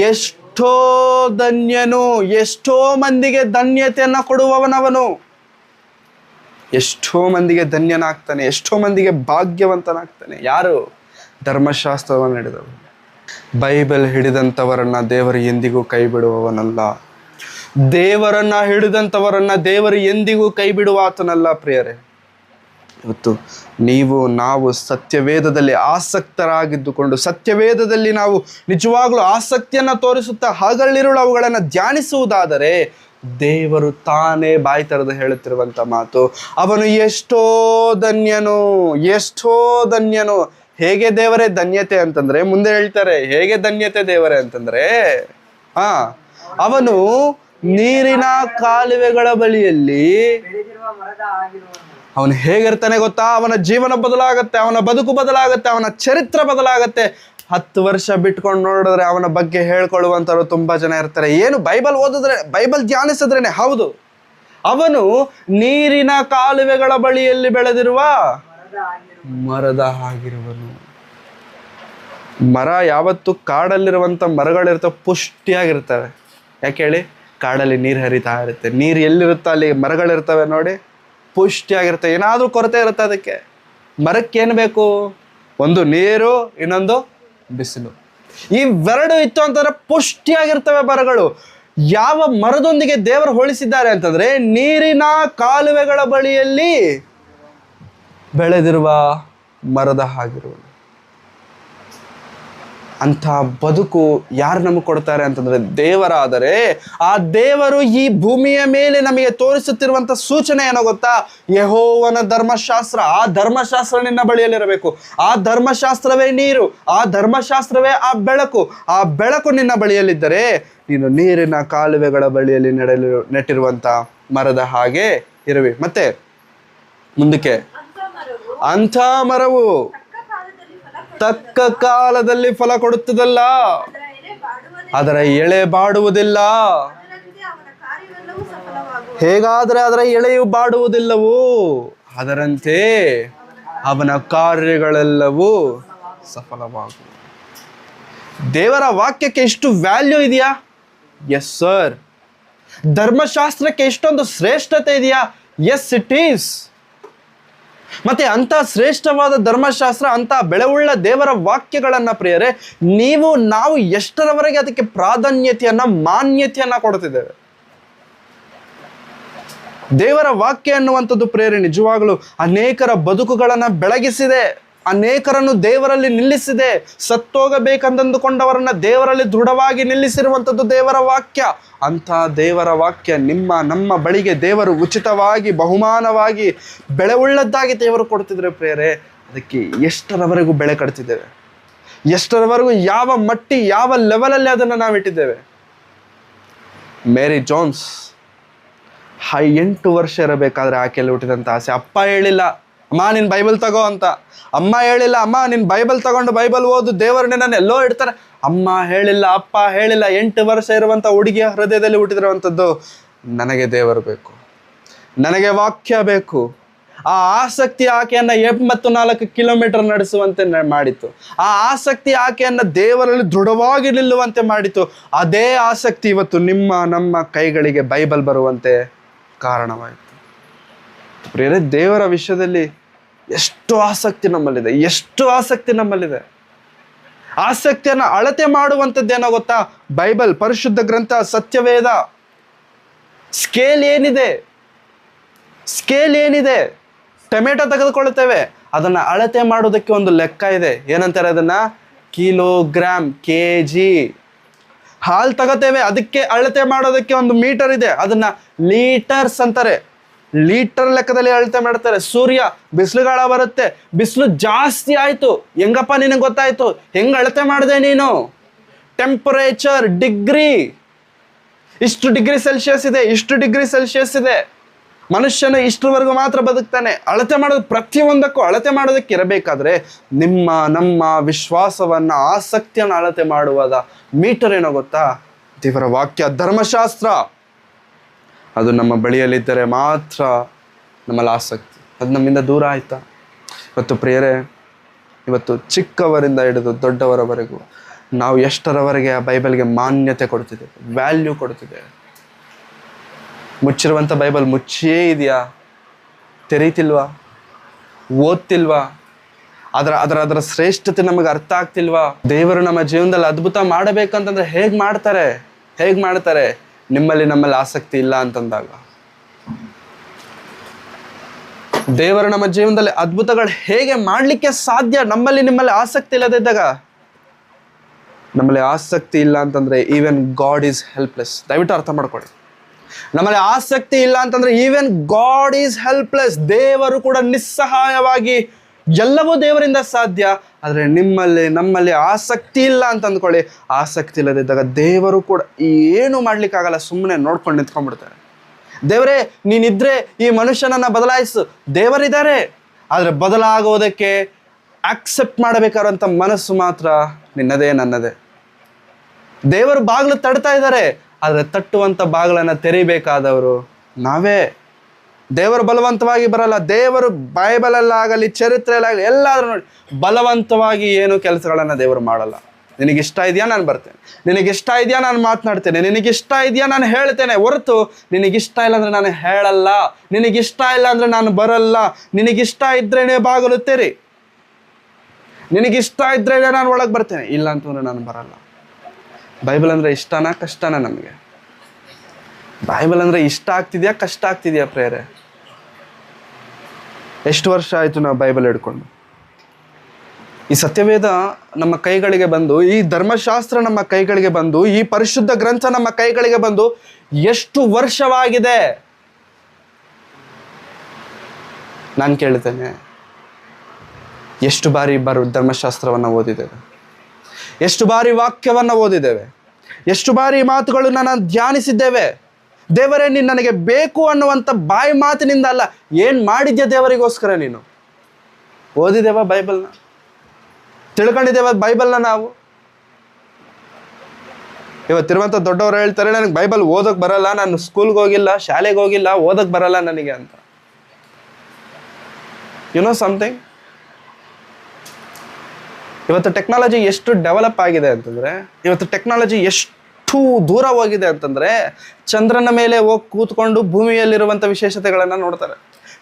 ಎಷ್ಟೋ ಧನ್ಯನು. ಎಷ್ಟೋ ಮಂದಿಗೆ ಧನ್ಯತೆಯನ್ನು ಕೊಡುವವನವನು. ಎಷ್ಟೋ ಮಂದಿಗೆ ಧನ್ಯನಾಗ್ತಾನೆ, ಎಷ್ಟೋ ಮಂದಿಗೆ ಭಾಗ್ಯವಂತನಾಗ್ತಾನೆ. ಯಾರು? ಧರ್ಮಶಾಸ್ತ್ರವನ್ನು ಹಿಡಿದವರು. ಬೈಬಲ್ ಹಿಡಿದಂಥವರನ್ನ ದೇವರು ಎಂದಿಗೂ ಕೈ ಬಿಡುವವನಲ್ಲ. ದೇವರನ್ನ ಹಿಡಿದಂಥವರನ್ನ ದೇವರು ಎಂದಿಗೂ ಕೈ ಬಿಡುವ ಆತನಲ್ಲ ಪ್ರಿಯರೇ. ಇವತ್ತು ನಾವು ಸತ್ಯವೇದದಲ್ಲಿ ಆಸಕ್ತರಾಗಿದ್ದುಕೊಂಡು ಸತ್ಯವೇದದಲ್ಲಿ ನಾವು ನಿಜವಾಗ್ಲೂ ಆಸಕ್ತಿಯನ್ನು ತೋರಿಸುತ್ತಾ ಹಗಲಿರುಳು ಅವುಗಳನ್ನು ಧ್ಯಾನಿಸುವುದಾದರೆ ದೇವರು ತಾನೇ ಬಾಯಿ ತೆರೆದು ಹೇಳುತ್ತಿರುವಂಥ ಮಾತು, ಅವನು ಎಷ್ಟೋ ಧನ್ಯನು. ಹೇಗೆ ದೇವರೇ ಧನ್ಯತೆ ಅಂತಂದ್ರೆ ಮುಂದೆ ಹೇಳ್ತಾರೆ, ಹೇಗೆ ಧನ್ಯತೆ ದೇವರೇ ಅಂತಂದ್ರೆ ಅವನು ನೀರಿನ ಕಾಲುವೆಗಳ ಬಳಿಯಲ್ಲಿ ಅವನು ಹೇಗಿರ್ತಾನೆ ಗೊತ್ತಾ? ಅವನ ಜೀವನ ಬದಲಾಗತ್ತೆ, ಅವನ ಬದುಕು ಬದಲಾಗತ್ತೆ, ಅವನ ಚರಿತ್ರೆ ಬದಲಾಗತ್ತೆ. 10 ವರ್ಷ ಬಿಟ್ಕೊಂಡು ನೋಡಿದ್ರೆ ಅವನ ಬಗ್ಗೆ ಹೇಳ್ಕೊಳ್ಳುವಂತವ್ರು ತುಂಬಾ ಜನ ಇರ್ತಾರೆ. ಏನು ಬೈಬಲ್ ಓದಿದ್ರೆ, ಬೈಬಲ್ ಧ್ಯಾನಿಸಿದ್ರೇನೆ? ಹೌದು. ಅವನು ನೀರಿನ ಕಾಲುವೆಗಳ ಬಳಿಯಲ್ಲಿ ಬೆಳೆದಿರುವ ಮರದ ಆಗಿರುವನು. ಮರ ಯಾವತ್ತು ಕಾಡಲ್ಲಿರುವಂತ ಮರಗಳಿರ್ತವೆ, ಪುಷ್ಟಿಯಾಗಿರ್ತವೆ. ಯಾಕೆ ಹೇಳಿ? ಕಾಡಲ್ಲಿ ನೀರು ಹರಿತಾ ಇರುತ್ತೆ. ನೀರು ಎಲ್ಲಿರುತ್ತೋ ಅಲ್ಲಿ ಮರಗಳಿರ್ತವೆ ನೋಡಿ, ಪುಷ್ಟಿಯಾಗಿರ್ತವೆ. ಏನಾದ್ರೂ ಕೊರತೆ ಇರುತ್ತೆ ಅದಕ್ಕೆ. ಮರಕ್ಕೇನು ಬೇಕು? ಒಂದು ನೀರು, ಇನ್ನೊಂದು ಬಿಸಿಲು. ಇವೆರಡು ಇತ್ತು ಅಂತಂದ್ರೆ ಪುಷ್ಟಿಯಾಗಿರ್ತವೆ ಮರಗಳು. ಯಾವ ಮರದೊಂದಿಗೆ ದೇವರು ಹೋಲಿಸಿದ್ದಾರೆ ಅಂತಂದ್ರೆ ನೀರಿನ ಕಾಲುವೆಗಳ ಬಳಿಯಲ್ಲಿ ಬೆಳೆದಿರುವ ಮರದ ಹಾಗಿರುವ ಅಂಥ ಬದುಕು ಯಾರು ನಮಗೆ ಕೊಡ್ತಾರೆ ಅಂತಂದ್ರೆ ದೇವರಾದರೆ, ಆ ದೇವರು ಈ ಭೂಮಿಯ ಮೇಲೆ ನಮಗೆ ತೋರಿಸುತ್ತಿರುವಂತ ಸೂಚನೆ ಏನೋ ಗೊತ್ತಾ? ಯೆಹೋವನ ಧರ್ಮಶಾಸ್ತ್ರ. ಆ ಧರ್ಮಶಾಸ್ತ್ರ ನಿನ್ನ ಬಳಿಯಲ್ಲಿರಬೇಕು. ಆ ಧರ್ಮಶಾಸ್ತ್ರವೇ ನೀರು, ಆ ಧರ್ಮಶಾಸ್ತ್ರವೇ ಆ ಬೆಳಕು. ಆ ಬೆಳಕು ನಿನ್ನ ಬಳಿಯಲ್ಲಿದ್ದರೆ ನೀನು ನೀರಿನ ಕಾಲುವೆಗಳ ಬಳಿಯಲ್ಲಿ ನೆಟ್ಟಿರುವಂತ ಮರದ ಹಾಗೆ ಇರುವೆ. ಮತ್ತೆ ಮುಂದಕ್ಕೆ, ಅಂಥ ಮರವು ತಕ್ಕ ಕಾಲದಲ್ಲಿ ಫಲ ಕೊಡುತ್ತದಲ್ಲ, ಅದರ ಎಳೆ ಬಾಡುವುದಿಲ್ಲ. ಹೇಗಾದರೆ ಅದರ ಎಳೆಯು ಬಾಡುವುದಿಲ್ಲವೋ ಅದರಂತೆ ಅವನ ಕಾರ್ಯಗಳೆಲ್ಲವೂ ಸಫಲವಾಗುವ. ದೇವರ ವಾಕ್ಯಕ್ಕೆ ಎಷ್ಟು ವ್ಯಾಲ್ಯೂ ಇದೆಯಾ? Yes sir. ಧರ್ಮಶಾಸ್ತ್ರಕ್ಕೆ ಎಷ್ಟೊಂದು ಶ್ರೇಷ್ಠತೆ ಇದೆಯಾ? Yes it is. ಮತ್ತೆ ಅಂತ ಶ್ರೇಷ್ಠವಾದ ಧರ್ಮಶಾಸ್ತ್ರ, ಅಂತ ಬೆಳೆವುಳ್ಳ ದೇವರ ವಾಕ್ಯಗಳನ್ನ ಪ್ರಿಯರೇ, ನಾವು ಎಷ್ಟರವರೆಗೆ ಅದಕ್ಕೆ ಪ್ರಾಧಾನ್ಯತೆಯನ್ನ, ಮಾನ್ಯತೆಯನ್ನ ಕೊಡ್ತಿದ್ದೇವೆ? ದೇವರ ವಾಕ್ಯ ಅನ್ನುವಂಥದ್ದು ಪ್ರಿಯರೇ ನಿಜವಾಗಲೂ ಅನೇಕರ ಬದುಕುಗಳನ್ನ ಬೆಳಗಿಸಿದೆ, ಅನೇಕರನ್ನು ದೇವರಲ್ಲಿ ನಿಲ್ಲಿಸಿದೆ. ಸತ್ತೋಗಬೇಕಂದಂದುಕೊಂಡವರನ್ನ ದೇವರಲ್ಲಿ ದೃಢವಾಗಿ ನಿಲ್ಲಿಸಿರುವಂಥದ್ದು ದೇವರ ವಾಕ್ಯ. ಅಂಥ ದೇವರ ವಾಕ್ಯ ನಮ್ಮ ಬಳಿಗೆ ದೇವರು ಉಚಿತವಾಗಿ, ಬಹುಮಾನವಾಗಿ, ಬೆಳೆವುಳ್ಳದ್ದಾಗಿ ದೇವರು ಕೊಡ್ತಿದ್ರೆ ಪ್ರಿಯರೇ, ಅದಕ್ಕೆ ಎಷ್ಟರವರೆಗೂ ಬೆಳೆ ಕಟ್ತಿದ್ದೇವೆ? ಎಷ್ಟರವರೆಗೂ, ಯಾವ ಮಟ್ಟಿ, ಯಾವ ಲೆವೆಲಲ್ಲಿ ಅದನ್ನು ನಾವು ಇಟ್ಟಿದ್ದೇವೆ? ಮೇರಿ ಜೋನ್ಸ್ 8 ವರ್ಷ ಇರಬೇಕಾದ್ರೆ ಆಕೆಯಲ್ಲಿ ಹುಟ್ಟಿದಂಥ ಆಸೆ. ಅಪ್ಪ ಹೇಳಿಲ್ಲ, ಅಮ್ಮ ನೀನು ಬೈಬಲ್ ತಗೋ ಅಂತ. ಅಮ್ಮ ಹೇಳಿಲ್ಲ, ಅಮ್ಮ ನೀನು ಬೈಬಲ್ ತಗೊಂಡು ಬೈಬಲ್ ಓದು, ದೇವರು ನಿನ್ನನ್ನು ಎಲ್ಲೋ ಇಡ್ತಾರೆ. ಅಮ್ಮ ಹೇಳಿಲ್ಲ, ಅಪ್ಪ ಹೇಳಿಲ್ಲ. 8 ವರ್ಷ ಇರುವಂಥ ಹುಡುಗಿಯ ಹೃದಯದಲ್ಲಿ ಹುಟ್ಟಿದಿರುವಂಥದ್ದು, ನನಗೆ ದೇವರು ಬೇಕು, ನನಗೆ ವಾಕ್ಯ ಬೇಕು. ಆ ಆಸಕ್ತಿ ಆಕೆಯನ್ನು 84 ಕಿಲೋಮೀಟರ್ ನಡೆಸುವಂತೆ ಮಾಡಿತು. ಆ ಆಸಕ್ತಿ ಆಕೆಯನ್ನು ದೇವರಲ್ಲಿ ದೃಢವಾಗಿ ನಿಲ್ಲುವಂತೆ ಮಾಡಿತು. ಅದೇ ಆಸಕ್ತಿ ಇವತ್ತು ನಮ್ಮ ಕೈಗಳಿಗೆ ಬೈಬಲ್ ಬರುವಂತೆ ಕಾರಣವಾಯಿತು. ಪ್ರಿಯರೇ, ದೇವರ ವಿಷಯದಲ್ಲಿ ಎಷ್ಟು ಆಸಕ್ತಿ ನಮ್ಮಲ್ಲಿದೆ, ಎಷ್ಟು ಆಸಕ್ತಿ ನಮ್ಮಲ್ಲಿದೆ. ಆಸಕ್ತಿಯನ್ನು ಅಳತೆ ಮಾಡುವಂಥದ್ದೇನೋ ಗೊತ್ತಾ? ಬೈಬಲ್, ಪರಿಶುದ್ಧ ಗ್ರಂಥ, ಸತ್ಯವೇದ. ಸ್ಕೇಲ್ ಏನಿದೆ? ಟೊಮೆಟೊ ತೆಗೆದುಕೊಳ್ಳುತ್ತೇವೆ, ಅದನ್ನ ಅಳತೆ ಮಾಡೋದಕ್ಕೆ ಒಂದು ಲೆಕ್ಕ ಇದೆ. ಏನಂತಾರೆ ಅದನ್ನ? Kilogram, kg. ಹಾಲು ತಗೋತೇವೆ, ಅದಕ್ಕೆ ಅಳತೆ ಮಾಡೋದಕ್ಕೆ ಒಂದು ಮೀಟರ್ ಇದೆ, ಅದನ್ನ ಲೀಟರ್ಸ್ ಅಂತಾರೆ. ಲೀಟರ್ ಲೆಕ್ಕದಲ್ಲಿ ಅಳತೆ ಮಾಡ್ತಾರೆ. ಸೂರ್ಯ, ಬಿಸಿಲುಗಾಲ ಬರುತ್ತೆ, ಬಿಸಿಲು ಜಾಸ್ತಿ ಆಯ್ತು, ಹೆಂಗಪ್ಪ ನಿನಗೆ ಗೊತ್ತಾಯ್ತು? ಹೆಂಗ್ ಅಳತೆ ಮಾಡಿದೆ ನೀನು? ಟೆಂಪರೇಚರ್, ಡಿಗ್ರಿ, ಇಷ್ಟು ಡಿಗ್ರಿ ಸೆಲ್ಸಿಯಸ್ ಇದೆ, ಇಷ್ಟು ಡಿಗ್ರಿ ಸೆಲ್ಸಿಯಸ್ ಇದೆ. ಮನುಷ್ಯನು ಇಷ್ಟರವರೆಗೂ ಮಾತ್ರ ಬದುಕ್ತಾನೆ. ಅಳತೆ ಮಾಡೋದು, ಪ್ರತಿಯೊಂದಕ್ಕೂ ಅಳತೆ ಮಾಡೋದಕ್ಕೆ ಇರಬೇಕಾದ್ರೆ ನಮ್ಮ ವಿಶ್ವಾಸವನ್ನ, ಆಸಕ್ತಿಯನ್ನು ಅಳತೆ ಮಾಡುವಾದ ಮೀಟರ್ ಏನೋ ಗೊತ್ತಾ? ದೇವರ ವಾಕ್ಯ, ಧರ್ಮಶಾಸ್ತ್ರ. ಅದು ನಮ್ಮ ಬಳಿಯಲ್ಲಿದ್ದರೆ ಮಾತ್ರ ನಮ್ಮಲ್ಲಿ ಆಸಕ್ತಿ. ಅದು ನಮ್ಮಿಂದ ದೂರ ಆಯ್ತಾ? ಇವತ್ತು ಪ್ರಿಯರೇ, ಇವತ್ತು ಚಿಕ್ಕವರಿಂದ ಹಿಡಿದು ದೊಡ್ಡವರವರೆಗೂ ನಾವು ಎಷ್ಟರವರೆಗೆ ಆ ಬೈಬಲ್ಗೆ ಮಾನ್ಯತೆ ಕೊಡ್ತಿದ್ದೇವೆ, ವ್ಯಾಲ್ಯೂ ಕೊಡ್ತಿದ್ದೇವೆ? ಮುಚ್ಚಿರುವಂಥ ಬೈಬಲ್ ಮುಚ್ಚಿಯೇ ಇದೆಯಾ? ತೆರೀತಿಲ್ವಾ? ಓದ್ತಿಲ್ವಾ? ಅದರ ಶ್ರೇಷ್ಠತೆ ನಮಗೆ ಅರ್ಥ ಆಗ್ತಿಲ್ವಾ? ದೇವರು ನಮ್ಮ ಜೀವನದಲ್ಲಿ ಅದ್ಭುತ ಮಾಡಬೇಕಂತಂದ್ರೆ ಹೇಗೆ ಮಾಡ್ತಾರೆ? ನಮ್ಮಲ್ಲಿ ಆಸಕ್ತಿ ಇಲ್ಲ ಅಂತಂದಾಗ. ದೇವರು ನಮ್ಮ ಜೀವನದಲ್ಲಿ ಅದ್ಭುತಗಳು ಹೇಗೆ ಮಾಡಲಿಕ್ಕೆ ಸಾಧ್ಯ? ನಿಮ್ಮಲ್ಲಿ ಆಸಕ್ತಿ ಇಲ್ಲದಿದ್ದಾಗ. ನಮ್ಮಲ್ಲಿ ಆಸಕ್ತಿ ಇಲ್ಲ ಅಂತಂದ್ರೆ ಈವನ್ ಗಾಡ್ ಈಸ್ ಹೆಲ್ಪ್ಲೆಸ್. ದಯವಿಟ್ಟು ಅರ್ಥ ಮಾಡ್ಕೊಳ್ಳಿ. ನಮ್ಮಲ್ಲಿ ಆಸಕ್ತಿ ಇಲ್ಲ ಅಂತಂದ್ರೆ ಈವನ್ ಗಾಡ್ ಈಸ್ ಹೆಲ್ಪ್ಲೆಸ್. ದೇವರು ಕೂಡ ನಿಸ್ಸಹಾಯವಾಗಿ ಎಲ್ಲವೂ ದೇವರಿಂದ ಸಾಧ್ಯ. ಆದರೆ ನಮ್ಮಲ್ಲಿ ಆಸಕ್ತಿ ಇಲ್ಲ ಅಂತ ಅಂದ್ಕೊಳ್ಳಿ. ಆಸಕ್ತಿ ಇಲ್ಲದಿದ್ದಾಗ ದೇವರು ಕೂಡ ಏನು ಮಾಡ್ಲಿಕ್ಕಾಗಲ್ಲ, ಸುಮ್ಮನೆ ನೋಡ್ಕೊಂಡು ನಿಂತ್ಕೊಂಡ್ಬಿಡ್ತಾರೆ. ದೇವರೇ ನೀನಿದ್ರೆ ಈ ಮನುಷ್ಯನನ್ನ ಬದಲಾಯಿಸು. ದೇವರಿದ್ದಾರೆ, ಆದರೆ ಬದಲಾಗೋದಕ್ಕೆ ಆಕ್ಸೆಪ್ಟ್ ಮಾಡಬೇಕಾದಂಥ ಮನಸ್ಸು ಮಾತ್ರ ನಿನ್ನದೇ, ನನ್ನದೇ. ದೇವರು ಬಾಗಿಲು ತಡ್ತಾ ಇದ್ದಾರೆ, ಆದರೆ ತಟ್ಟುವಂಥ ಬಾಗಿಲನ್ನು ತೆರಿಬೇಕಾದವರು ನಾವೇ. ದೇವರು ಬಲವಂತವಾಗಿ ಬರಲ್ಲ. ದೇವರು ಬೈಬಲಲ್ಲಾಗಲಿ ಚರಿತ್ರೆಯಲ್ಲಾಗಲಿ ಎಲ್ಲಾದ್ರೂ ನೋಡಿ, ಬಲವಂತವಾಗಿ ಏನು ಕೆಲಸಗಳನ್ನು ದೇವರು ಮಾಡಲ್ಲ. ನಿನಗಿಷ್ಟ ಇದೆಯಾ ನಾನು ಬರ್ತೇನೆ, ನಿನಗಿಷ್ಟ ಇದೆಯಾ ನಾನು ಮಾತನಾಡ್ತೇನೆ, ನಿನಗಿಷ್ಟ ಇದೆಯಾ ನಾನು ಹೇಳ್ತೇನೆ, ಹೊರತು ನಿನಗಿಷ್ಟ ಇಲ್ಲ ಅಂದರೆ ನಾನು ಹೇಳಲ್ಲ, ನಿನಗಿಷ್ಟ ಇಲ್ಲ ಅಂದರೆ ನಾನು ಬರಲ್ಲ. ನಿನಗಿಷ್ಟ ಇದ್ರೇನೆ ಬಾಗಿಲು ತೆರಿ, ನಿನಗಿಷ್ಟ ಇದ್ರೇನೆ ನಾನು ಒಳಗೆ ಬರ್ತೇನೆ, ಇಲ್ಲ ಅಂತಂದ್ರೆ ನಾನು ಬರಲ್ಲ. ಬೈಬಲ್ ಅಂದರೆ ಇಷ್ಟನಾ ಕಷ್ಟನಾ? ನಮಗೆ ಬೈಬಲ್ ಅಂದರೆ ಇಷ್ಟ ಆಗ್ತಿದೆಯಾ ಕಷ್ಟ ಆಗ್ತಿದೆಯಾ ಪ್ರೇರೆ? ಎಷ್ಟು ವರ್ಷ ಆಯಿತು ನಾವು ಬೈಬಲ್ ಹಿಡ್ಕೊಂಡು? ಈ ಸತ್ಯವೇದ ನಮ್ಮ ಕೈಗಳಿಗೆ ಬಂದು, ಈ ಧರ್ಮಶಾಸ್ತ್ರ ನಮ್ಮ ಕೈಗಳಿಗೆ ಬಂದು, ಈ ಪರಿಶುದ್ಧ ಗ್ರಂಥ ನಮ್ಮ ಕೈಗಳಿಗೆ ಬಂದು ಎಷ್ಟು ವರ್ಷವಾಗಿದೆ? ನಾನು ಕೇಳ್ತೇನೆ, ಎಷ್ಟು ಬಾರಿ ಧರ್ಮಶಾಸ್ತ್ರವನ್ನು ಓದಿದ್ದೇವೆ? ಎಷ್ಟು ಬಾರಿ ವಾಕ್ಯವನ್ನು ಓದಿದ್ದೇವೆ? ಎಷ್ಟು ಬಾರಿ ಮಾತುಗಳನ್ನು ನಾನು ಧ್ಯಾನಿಸಿದ್ದೇವೆ? ದೇವರೇ ನೀನು ನನಗೆ ಬೇಕು ಅನ್ನುವಂಥ ಬಾಯಿ ಮಾತಿನಿಂದ ಅಲ್ಲ, ಏನು ಮಾಡಿದ್ಯಾ ದೇವರಿಗೋಸ್ಕರ ನೀನು? ಓದಿದ್ದೇವ ಬೈಬಲ್ನ? ತಿಳ್ಕೊಂಡಿದ್ದೇವ ಬೈಬಲ್ನ ನಾವು? ಇವತ್ತಿರುವಂಥ ದೊಡ್ಡವರು ಹೇಳ್ತಾರೆ, ನನಗೆ ಬೈಬಲ್ ಓದೋಕೆ ಬರಲ್ಲ, ನಾನು ಸ್ಕೂಲ್ಗೆ ಹೋಗಿಲ್ಲ, ಶಾಲೆಗೆ ಹೋಗಿಲ್ಲ, ಓದೋಕೆ ಬರಲ್ಲ ನನಗೆ ಅಂತ. You know something? ಇವತ್ತು ಟೆಕ್ನಾಲಜಿ ಎಷ್ಟು ಡೆವಲಪ್ ಆಗಿದೆ ಅಂತಂದರೆ, ಇವತ್ತು ಟೆಕ್ನಾಲಜಿ ಎಷ್ಟು ದೂರ ಹೋಗಿದೆ ಅಂತಂದರೆ, ಚಂದ್ರನ ಮೇಲೆ ಹೋಗಿ ಕೂತ್ಕೊಂಡು ಭೂಮಿಯಲ್ಲಿರುವಂಥ ವಿಶೇಷತೆಗಳನ್ನು ನೋಡ್ತಾರೆ.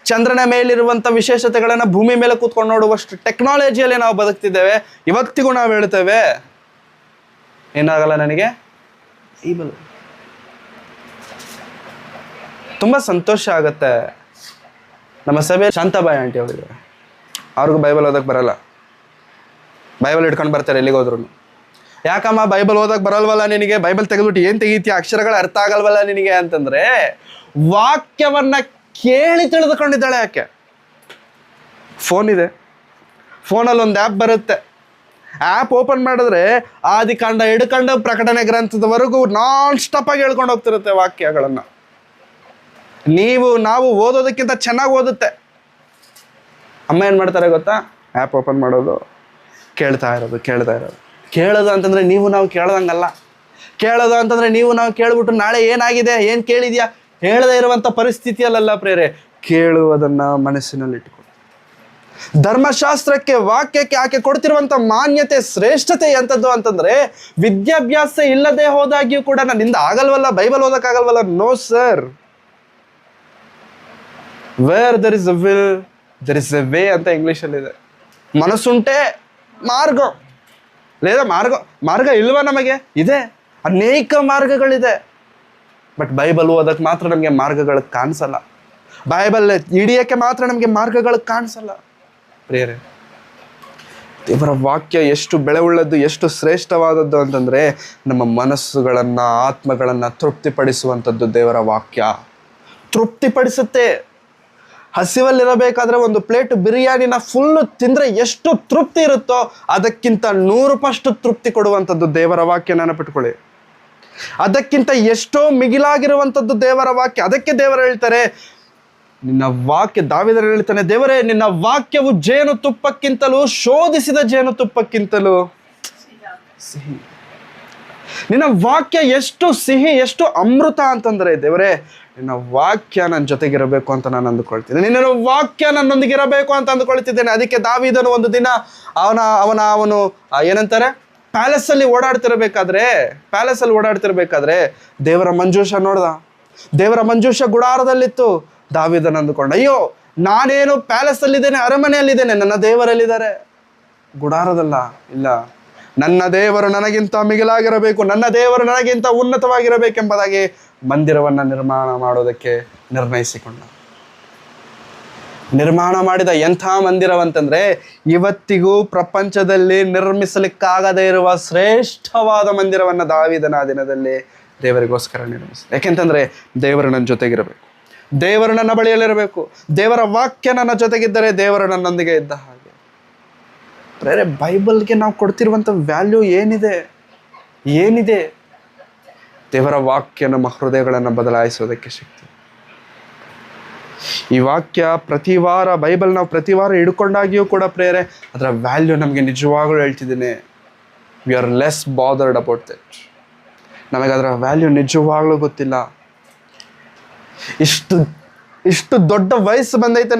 ಚಂದ್ರನ ಮೇಲಿರುವಂಥ ವಿಶೇಷತೆಗಳನ್ನು ಭೂಮಿ ಮೇಲೆ ಕೂತ್ಕೊಂಡು ನೋಡುವಷ್ಟು ಟೆಕ್ನಾಲಜಿಯಲ್ಲಿ ನಾವು ಬದುಕ್ತಿದ್ದೇವೆ. ಇವತ್ತಿಗೂ ನಾವು ಹೇಳ್ತೇವೆ, ಏನಾಗಲ್ಲ ನನಗೆ ಬೈಬಲ್. ತುಂಬ ಸಂತೋಷ ಆಗುತ್ತೆ. ನಮ್ಮ ಸಭೆ ಶಾಂತಾಬಾಯಿ ಆಂಟಿ ಅವರಿದ್ದಾರೆ, ಅವ್ರಿಗೂ ಬೈಬಲ್ ಓದೋಕೆ ಬರಲ್ಲ. ಬೈಬಲ್ ಇಟ್ಕೊಂಡು ಬರ್ತಾರೆ ಎಲ್ಲಿಗೆ ಹೋದ್ರು. ಯಾಕಮ್ಮ ಬೈಬಲ್ ಓದೋಕೆ ಬರಲ್ವಲ್ಲ ನಿನಗೆ? ಬೈಬಲ್ ತೆಗೆದ್ಬಿಟ್ಟು ಏನು ತೆಗೀತೀಯ? ಅಕ್ಷರಗಳು ಅರ್ಥ ಆಗಲ್ವಲ್ಲ ನಿನಗೆ ಅಂತಂದರೆ, ವಾಕ್ಯವನ್ನು ಕೇಳಿ ತಿಳಿದುಕೊಂಡಿದ್ದಾಳೆ ಆಕೆ. ಫೋನ್ ಇದೆ, ಫೋನಲ್ಲಿ ಒಂದು ಆ್ಯಪ್ ಬರುತ್ತೆ. ಆ್ಯಪ್ ಓಪನ್ ಮಾಡಿದ್ರೆ ಆದಿಕಾಂಡ ಹಿಡ್ಕೊಂಡು ಪ್ರಕಟಣೆ ಗ್ರಂಥದವರೆಗೂ ನಾನ್ ಸ್ಟಾಪ್ ಆಗಿ ಹೇಳ್ಕೊಂಡು ಹೋಗ್ತಿರುತ್ತೆ ವಾಕ್ಯಗಳನ್ನು. ನಾವು ಓದೋದಕ್ಕಿಂತ ಚೆನ್ನಾಗಿ ಓದುತ್ತೆ. ಅಮ್ಮ ಏನು ಮಾಡ್ತಾರೆ ಗೊತ್ತಾ? ಆ್ಯಪ್ ಓಪನ್ ಮಾಡೋದು, ಕೇಳ್ತಾ ಇರೋದು. ಕೇಳೋದು ಅಂತಂದರೆ ನಾವು ಕೇಳ್ದಂಗಲ್ಲ. ಕೇಳೋದು ಅಂತಂದರೆ ನಾವು ಕೇಳ್ಬಿಟ್ಟು ನಾಳೆ ಏನಾಗಿದೆ, ಏನು ಕೇಳಿದ್ಯಾ ಹೇಳದೇ ಇರುವಂಥ ಪರಿಸ್ಥಿತಿಯಲ್ಲ ಪ್ರೇರೆ. ಕೇಳುವುದನ್ನು ಮನಸ್ಸಿನಲ್ಲಿ ಇಟ್ಕೊಂಡು, ಧರ್ಮಶಾಸ್ತ್ರಕ್ಕೆ, ವಾಕ್ಯಕ್ಕೆ ಆಕೆ ಕೊಡ್ತಿರುವಂಥ ಮಾನ್ಯತೆ, ಶ್ರೇಷ್ಠತೆ ಎಂಥದ್ದು ಅಂತಂದರೆ, ವಿದ್ಯಾಭ್ಯಾಸ ಇಲ್ಲದೆ ಹೋದಾಗ್ಯೂ ಕೂಡ ನನ್ನಿಂದ ಆಗಲ್ವಲ್ಲ, ಬೈಬಲ್ ಓದೋಕ್ಕಾಗಲ್ವಲ್ಲ? No sir. Where there is a will there is a way ಅಂತ ಇಂಗ್ಲೀಷಲ್ಲಿದೆ. ಮನಸ್ಸುಂಟೆ ಮಾರ್ಗ, లేదా ಮಾರ್ಗ ಇಲ್ವಾ? ನಮಗೆ ಇದೆ, ಅನೇಕ ಮಾರ್ಗಗಳಿದೆ. ಬಟ್ ಬೈಬಲ್ ಓದಕ್ಕೆ ಮಾತ್ರ ನಮಗೆ ಮಾರ್ಗಗಳು ಕಾಣಿಸಲ್ಲ. ಬೈಬಲ್ ಹಿಡಿಯೋಕ್ಕೆ ಮಾತ್ರ ನಮಗೆ ಮಾರ್ಗಗಳು ಕಾಣಿಸಲ್ಲ. ಪ್ರಿಯರೇ, ದೇವರ ವಾಕ್ಯ ಎಷ್ಟು ಬೆಳೆವುಳ್ಳದ್ದು, ಎಷ್ಟು ಶ್ರೇಷ್ಠವಾದದ್ದು ಅಂತಂದರೆ, ನಮ್ಮ ಮನಸ್ಸುಗಳನ್ನು, ಆತ್ಮಗಳನ್ನು ತೃಪ್ತಿಪಡಿಸುವಂಥದ್ದು ದೇವರ ವಾಕ್ಯ. ತೃಪ್ತಿಪಡಿಸುತ್ತೆ. ಹಸಿವಲ್ಲಿರಬೇಕಾದ್ರೆ ಒಂದು ಪ್ಲೇಟ್ ಬಿರಿಯಾನಿನ ಫುಲ್ಲು ತಿಂದರೆ ಎಷ್ಟು ತೃಪ್ತಿ ಇರುತ್ತೋ, ಅದಕ್ಕಿಂತ 100 ಪಟ್ಟು ತೃಪ್ತಿ ಕೊಡುವಂಥದ್ದು ದೇವರ ವಾಕ್ಯ. ನೆನಪಿಟ್ಕೊಳ್ಳಿ, ಅದಕ್ಕಿಂತ ಎಷ್ಟೋ ಮಿಗಿಲಾಗಿರುವಂಥದ್ದು ದೇವರ ವಾಕ್ಯ. ಅದಕ್ಕೆ ದೇವರು ಹೇಳ್ತಾರೆ, ನಿನ್ನ ವಾಕ್ಯ, ದಾವೀದನು ಹೇಳ್ತಾನೆ, ದೇವರೇ ನಿನ್ನ ವಾಕ್ಯವು ಜೇನುತುಪ್ಪಕ್ಕಿಂತಲೂ, ಶೋಧಿಸಿದ ಜೇನುತುಪ್ಪಕ್ಕಿಂತಲೂ ಸಿಹಿ. ನಿನ್ನ ವಾಕ್ಯ ಎಷ್ಟು ಸಿಹಿ, ಎಷ್ಟು ಅಮೃತ ಅಂತಂದರೆ, ದೇವರೇ ನಿನ್ನ ವಾಕ್ಯ ನನ್ನ ಜೊತೆಗಿರಬೇಕು ಅಂತ ನಾನು ಅಂದುಕೊಳ್ತಿದ್ದೇನೆ. ನಿನ್ನ ವಾಕ್ಯ ನನ್ನೊಂದಿಗಿರಬೇಕು ಅಂತ ಅಂದುಕೊಳ್ತಿದ್ದೇನೆ. ಅದಕ್ಕೆ ದಾವೀದನು ಒಂದು ದಿನ ಅವನು ಏನಂತಾರೆ, ಪ್ಯಾಲೇಸಲ್ಲಿ ಓಡಾಡ್ತಿರ್ಬೇಕಾದ್ರೆ ದೇವರ ಮಂಜೂಷ ನೋಡ್ದ. ದೇವರ ಮಂಜೂಷ ಗುಡಾರದಲ್ಲಿತ್ತು. ದಾವೀದನು ಅಂದುಕೊಂಡ, ಅಯ್ಯೋ ನಾನೇನು ಪ್ಯಾಲೇಸಲ್ಲಿದ್ದೇನೆ, ಅರಮನೆಯಲ್ಲಿದ್ದೇನೆ, ನನ್ನ ದೇವರಲ್ಲಿದ್ದಾರೆ. ಗುಡಾರದಲ್ಲ, ಇಲ್ಲ, ನನ್ನ ದೇವರು ನನಗಿಂತ ಮಿಗಿಲಾಗಿರಬೇಕು, ನನ್ನ ದೇವರು ನನಗಿಂತ ಉನ್ನತವಾಗಿರಬೇಕೆಂಬುದಾಗಿ ಮಂದಿರವನ್ನು ನಿರ್ಮಾಣ ಮಾಡೋದಕ್ಕೆ ನಿರ್ಣಯಿಸಿಕೊಂಡ. ನಿರ್ಮಾಣ ಮಾಡಿದ ಎಂಥ ಮಂದಿರವಂತಂದರೆ, ಇವತ್ತಿಗೂ ಪ್ರಪಂಚದಲ್ಲಿ ನಿರ್ಮಿಸಲಿಕ್ಕಾಗದೇ ಇರುವ ಶ್ರೇಷ್ಠವಾದ ಮಂದಿರವನ್ನು ದಾವೀದನ ದಿನದಲ್ಲಿ ದೇವರಿಗೋಸ್ಕರ ನಿರ್ಮಿಸಿದ. ಯಾಕೆಂತಂದರೆ, ದೇವರು ನನ್ನ ಜೊತೆಗಿರಬೇಕು, ದೇವರು ನನ್ನ ಬಳಿಯಲ್ಲಿರಬೇಕು, ದೇವರ ವಾಕ್ಯ ನನ್ನ ಜೊತೆಗಿದ್ದರೆ ದೇವರು ನನ್ನೊಂದಿಗೆ ಇದ್ದ ಹಾಗೆ. ಬೇರೆ ಬೈಬಲ್ಗೆ ನಾವು ಕೊಡ್ತಿರುವಂಥ ವ್ಯಾಲ್ಯೂ ಏನಿದೆ? ದೇವರ ವಾಕ್ಯ ನಮ್ಮ ಹೃದಯಗಳನ್ನು ಬದಲಾಯಿಸೋದಕ್ಕೆ ಶಕ್ತಿ. ಈ ವಾಕ್ಯ ಪ್ರತಿ ವಾರ ಬೈಬಲ್ ನಾವು ಪ್ರತಿ ವಾರ ಹಿಡ್ಕೊಂಡಾಗಿಯೂ ಕೂಡ ಪ್ರೇರೆ ಅದರ ವ್ಯಾಲ್ಯೂ ನಮಗೆ ನಿಜವಾಗ್ಲೂ ಹೇಳ್ತಿದ್ದೀನಿ, we are less bothered about that. ನಮಗೆ ಅದರ ವ್ಯಾಲ್ಯೂ ನಿಜವಾಗ್ಲೂ ಗೊತ್ತಿಲ್ಲ. ಇಷ್ಟು ದೊಡ್ಡ ವಯಸ್ಸು ಬಂದೈತೆ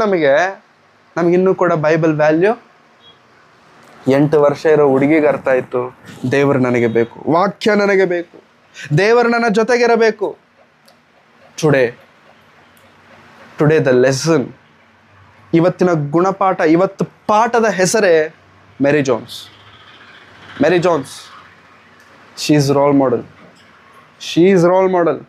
ನಮಗಿನ್ನೂ ಕೂಡ ಬೈಬಲ್ ವ್ಯಾಲ್ಯೂ. 8 ವರ್ಷ ಇರೋ ಹುಡುಗಿಗೆ ಅರ್ಥ ಆಯಿತು, ದೇವರು ನನಗೆ ಬೇಕು, ವಾಕ್ಯ ನನಗೆ ಬೇಕು, ದೇವರು ನನ್ನ ಜೊತೆಗಿರಬೇಕು. ಟುಡೇ ದ ಲೆಸನ್, ಇವತ್ತಿನ ಗುಣಪಾಠ, ಇವತ್ತು ಪಾಠದ ಹೆಸರೇ Mary Jones. She is role model.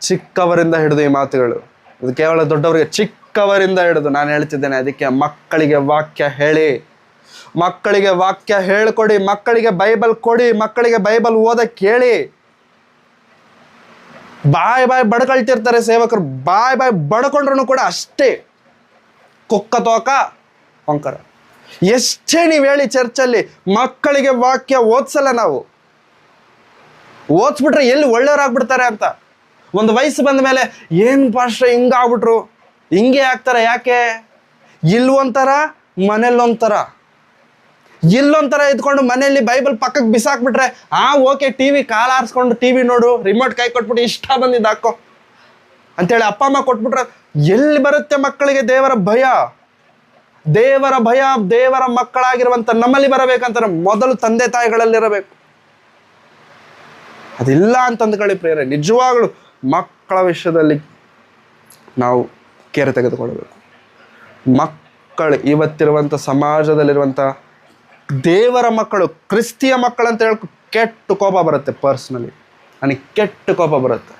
ಚಿಕ್ಕವರಿಂದ ಹಿಡಿದು ಈ ಮಾತುಗಳು, ಇದು ಕೇವಲ ದೊಡ್ಡವರಿಗೆ, ಚಿಕ್ಕವರಿಂದ ಹಿಡಿದು ನಾನು ಹೇಳ್ತಿದ್ದೇನೆ. ಅದಕ್ಕೆ ಮಕ್ಕಳಿಗೆ ವಾಕ್ಯ ಹೇಳಿ, ಮಕ್ಕಳಿಗೆ ವಾಕ್ಯ ಹೇಳ್ಕೊಡಿ, ಮಕ್ಕಳಿಗೆ ಬೈಬಲ್ ಕೊಡಿ, ಮಕ್ಕಳಿಗೆ ಬೈಬಲ್ ಓದಕ್ಕೆ ಹೇಳಿ. ಬಾಯ್ ಬಡ್ಕೊಳ್ತಿರ್ತಾರೆ ಸೇವಕರು, ಬಾಯ್ ಬಡ್ಕೊಂಡ್ರು ಕೂಡ ಅಷ್ಟೇ ಕುಕ್ಕ ತೋಕ ಹೊಂಕರ. ಎಷ್ಟೇ ನೀವು ಹೇಳಿ ಚರ್ಚಲ್ಲಿ, ಮಕ್ಕಳಿಗೆ ವಾಕ್ಯ ಓದ್ಸಲ್ಲ ನಾವು. ಓದ್ಸ್ಬಿಟ್ರೆ ಎಲ್ಲಿ ಒಳ್ಳೆಯವ್ರಾಗ್ಬಿಡ್ತಾರೆ ಅಂತ. ಒಂದು ವಯಸ್ಸು ಬಂದ ಮೇಲೆ ಏನು ಪಾಸ್ಟ್ರೆ ಹಿಂಗಾಗ್ಬಿಟ್ರು, ಹಿಂಗೆ ಆಗ್ತಾರೆ, ಯಾಕೆ? ಇಲ್ಲೊಂಥರ ಇಲ್ಲೊಂಥರ ಇದ್ಕೊಂಡು ಮನೆಯಲ್ಲಿ ಬೈಬಲ್ ಪಕ್ಕಕ್ಕೆ ಬಿಸಾಕ್ಬಿಟ್ರೆ ಓಕೆ, ಟಿವಿ ಕಾಲು ಆರಿಸ್ಕೊಂಡು ಟಿವಿ ನೋಡು, ರಿಮೋಟ್ ಕೈ ಕೊಟ್ಬಿಟ್ಟು ಇಷ್ಟ ಬಂದಿದ್ದು ಹಾಕೋ ಅಂತೇಳಿ ಅಪ್ಪ ಅಮ್ಮ ಕೊಟ್ಬಿಟ್ರೆ ಎಲ್ಲಿ ಬರುತ್ತೆ ಮಕ್ಕಳಿಗೆ ದೇವರ ಭಯ? ದೇವರ ಮಕ್ಕಳಾಗಿರುವಂಥ ನಮ್ಮಲ್ಲಿ ಬರಬೇಕಂತಾರೆ ಮೊದಲು ತಂದೆ ತಾಯಿಗಳಲ್ಲಿರಬೇಕು. ಅದಿಲ್ಲ ಅಂತಂದ್ಕೊಳ್ಳಿ ಪ್ರೇರೆ, ನಿಜವಾಗ್ಲು ಮಕ್ಕಳ ವಿಷಯದಲ್ಲಿ ನಾವು ಕೇರ್ ತೆಗೆದುಕೊಳ್ಬೇಕು. ಮಕ್ಕಳು ಇವತ್ತಿರುವಂಥ ಸಮಾಜದಲ್ಲಿರುವಂಥ ದೇವರ ಮಕ್ಕಳು, ಕ್ರಿಸ್ತಿಯ ಮಕ್ಕಳು ಅಂತ ಹೇಳಿ ಕೆಟ್ಟ ಕೋಪ ಬರುತ್ತೆ. ಪರ್ಸ್ನಲಿ ನನಗೆ ಕೆಟ್ಟ ಕೋಪ ಬರುತ್ತೆ.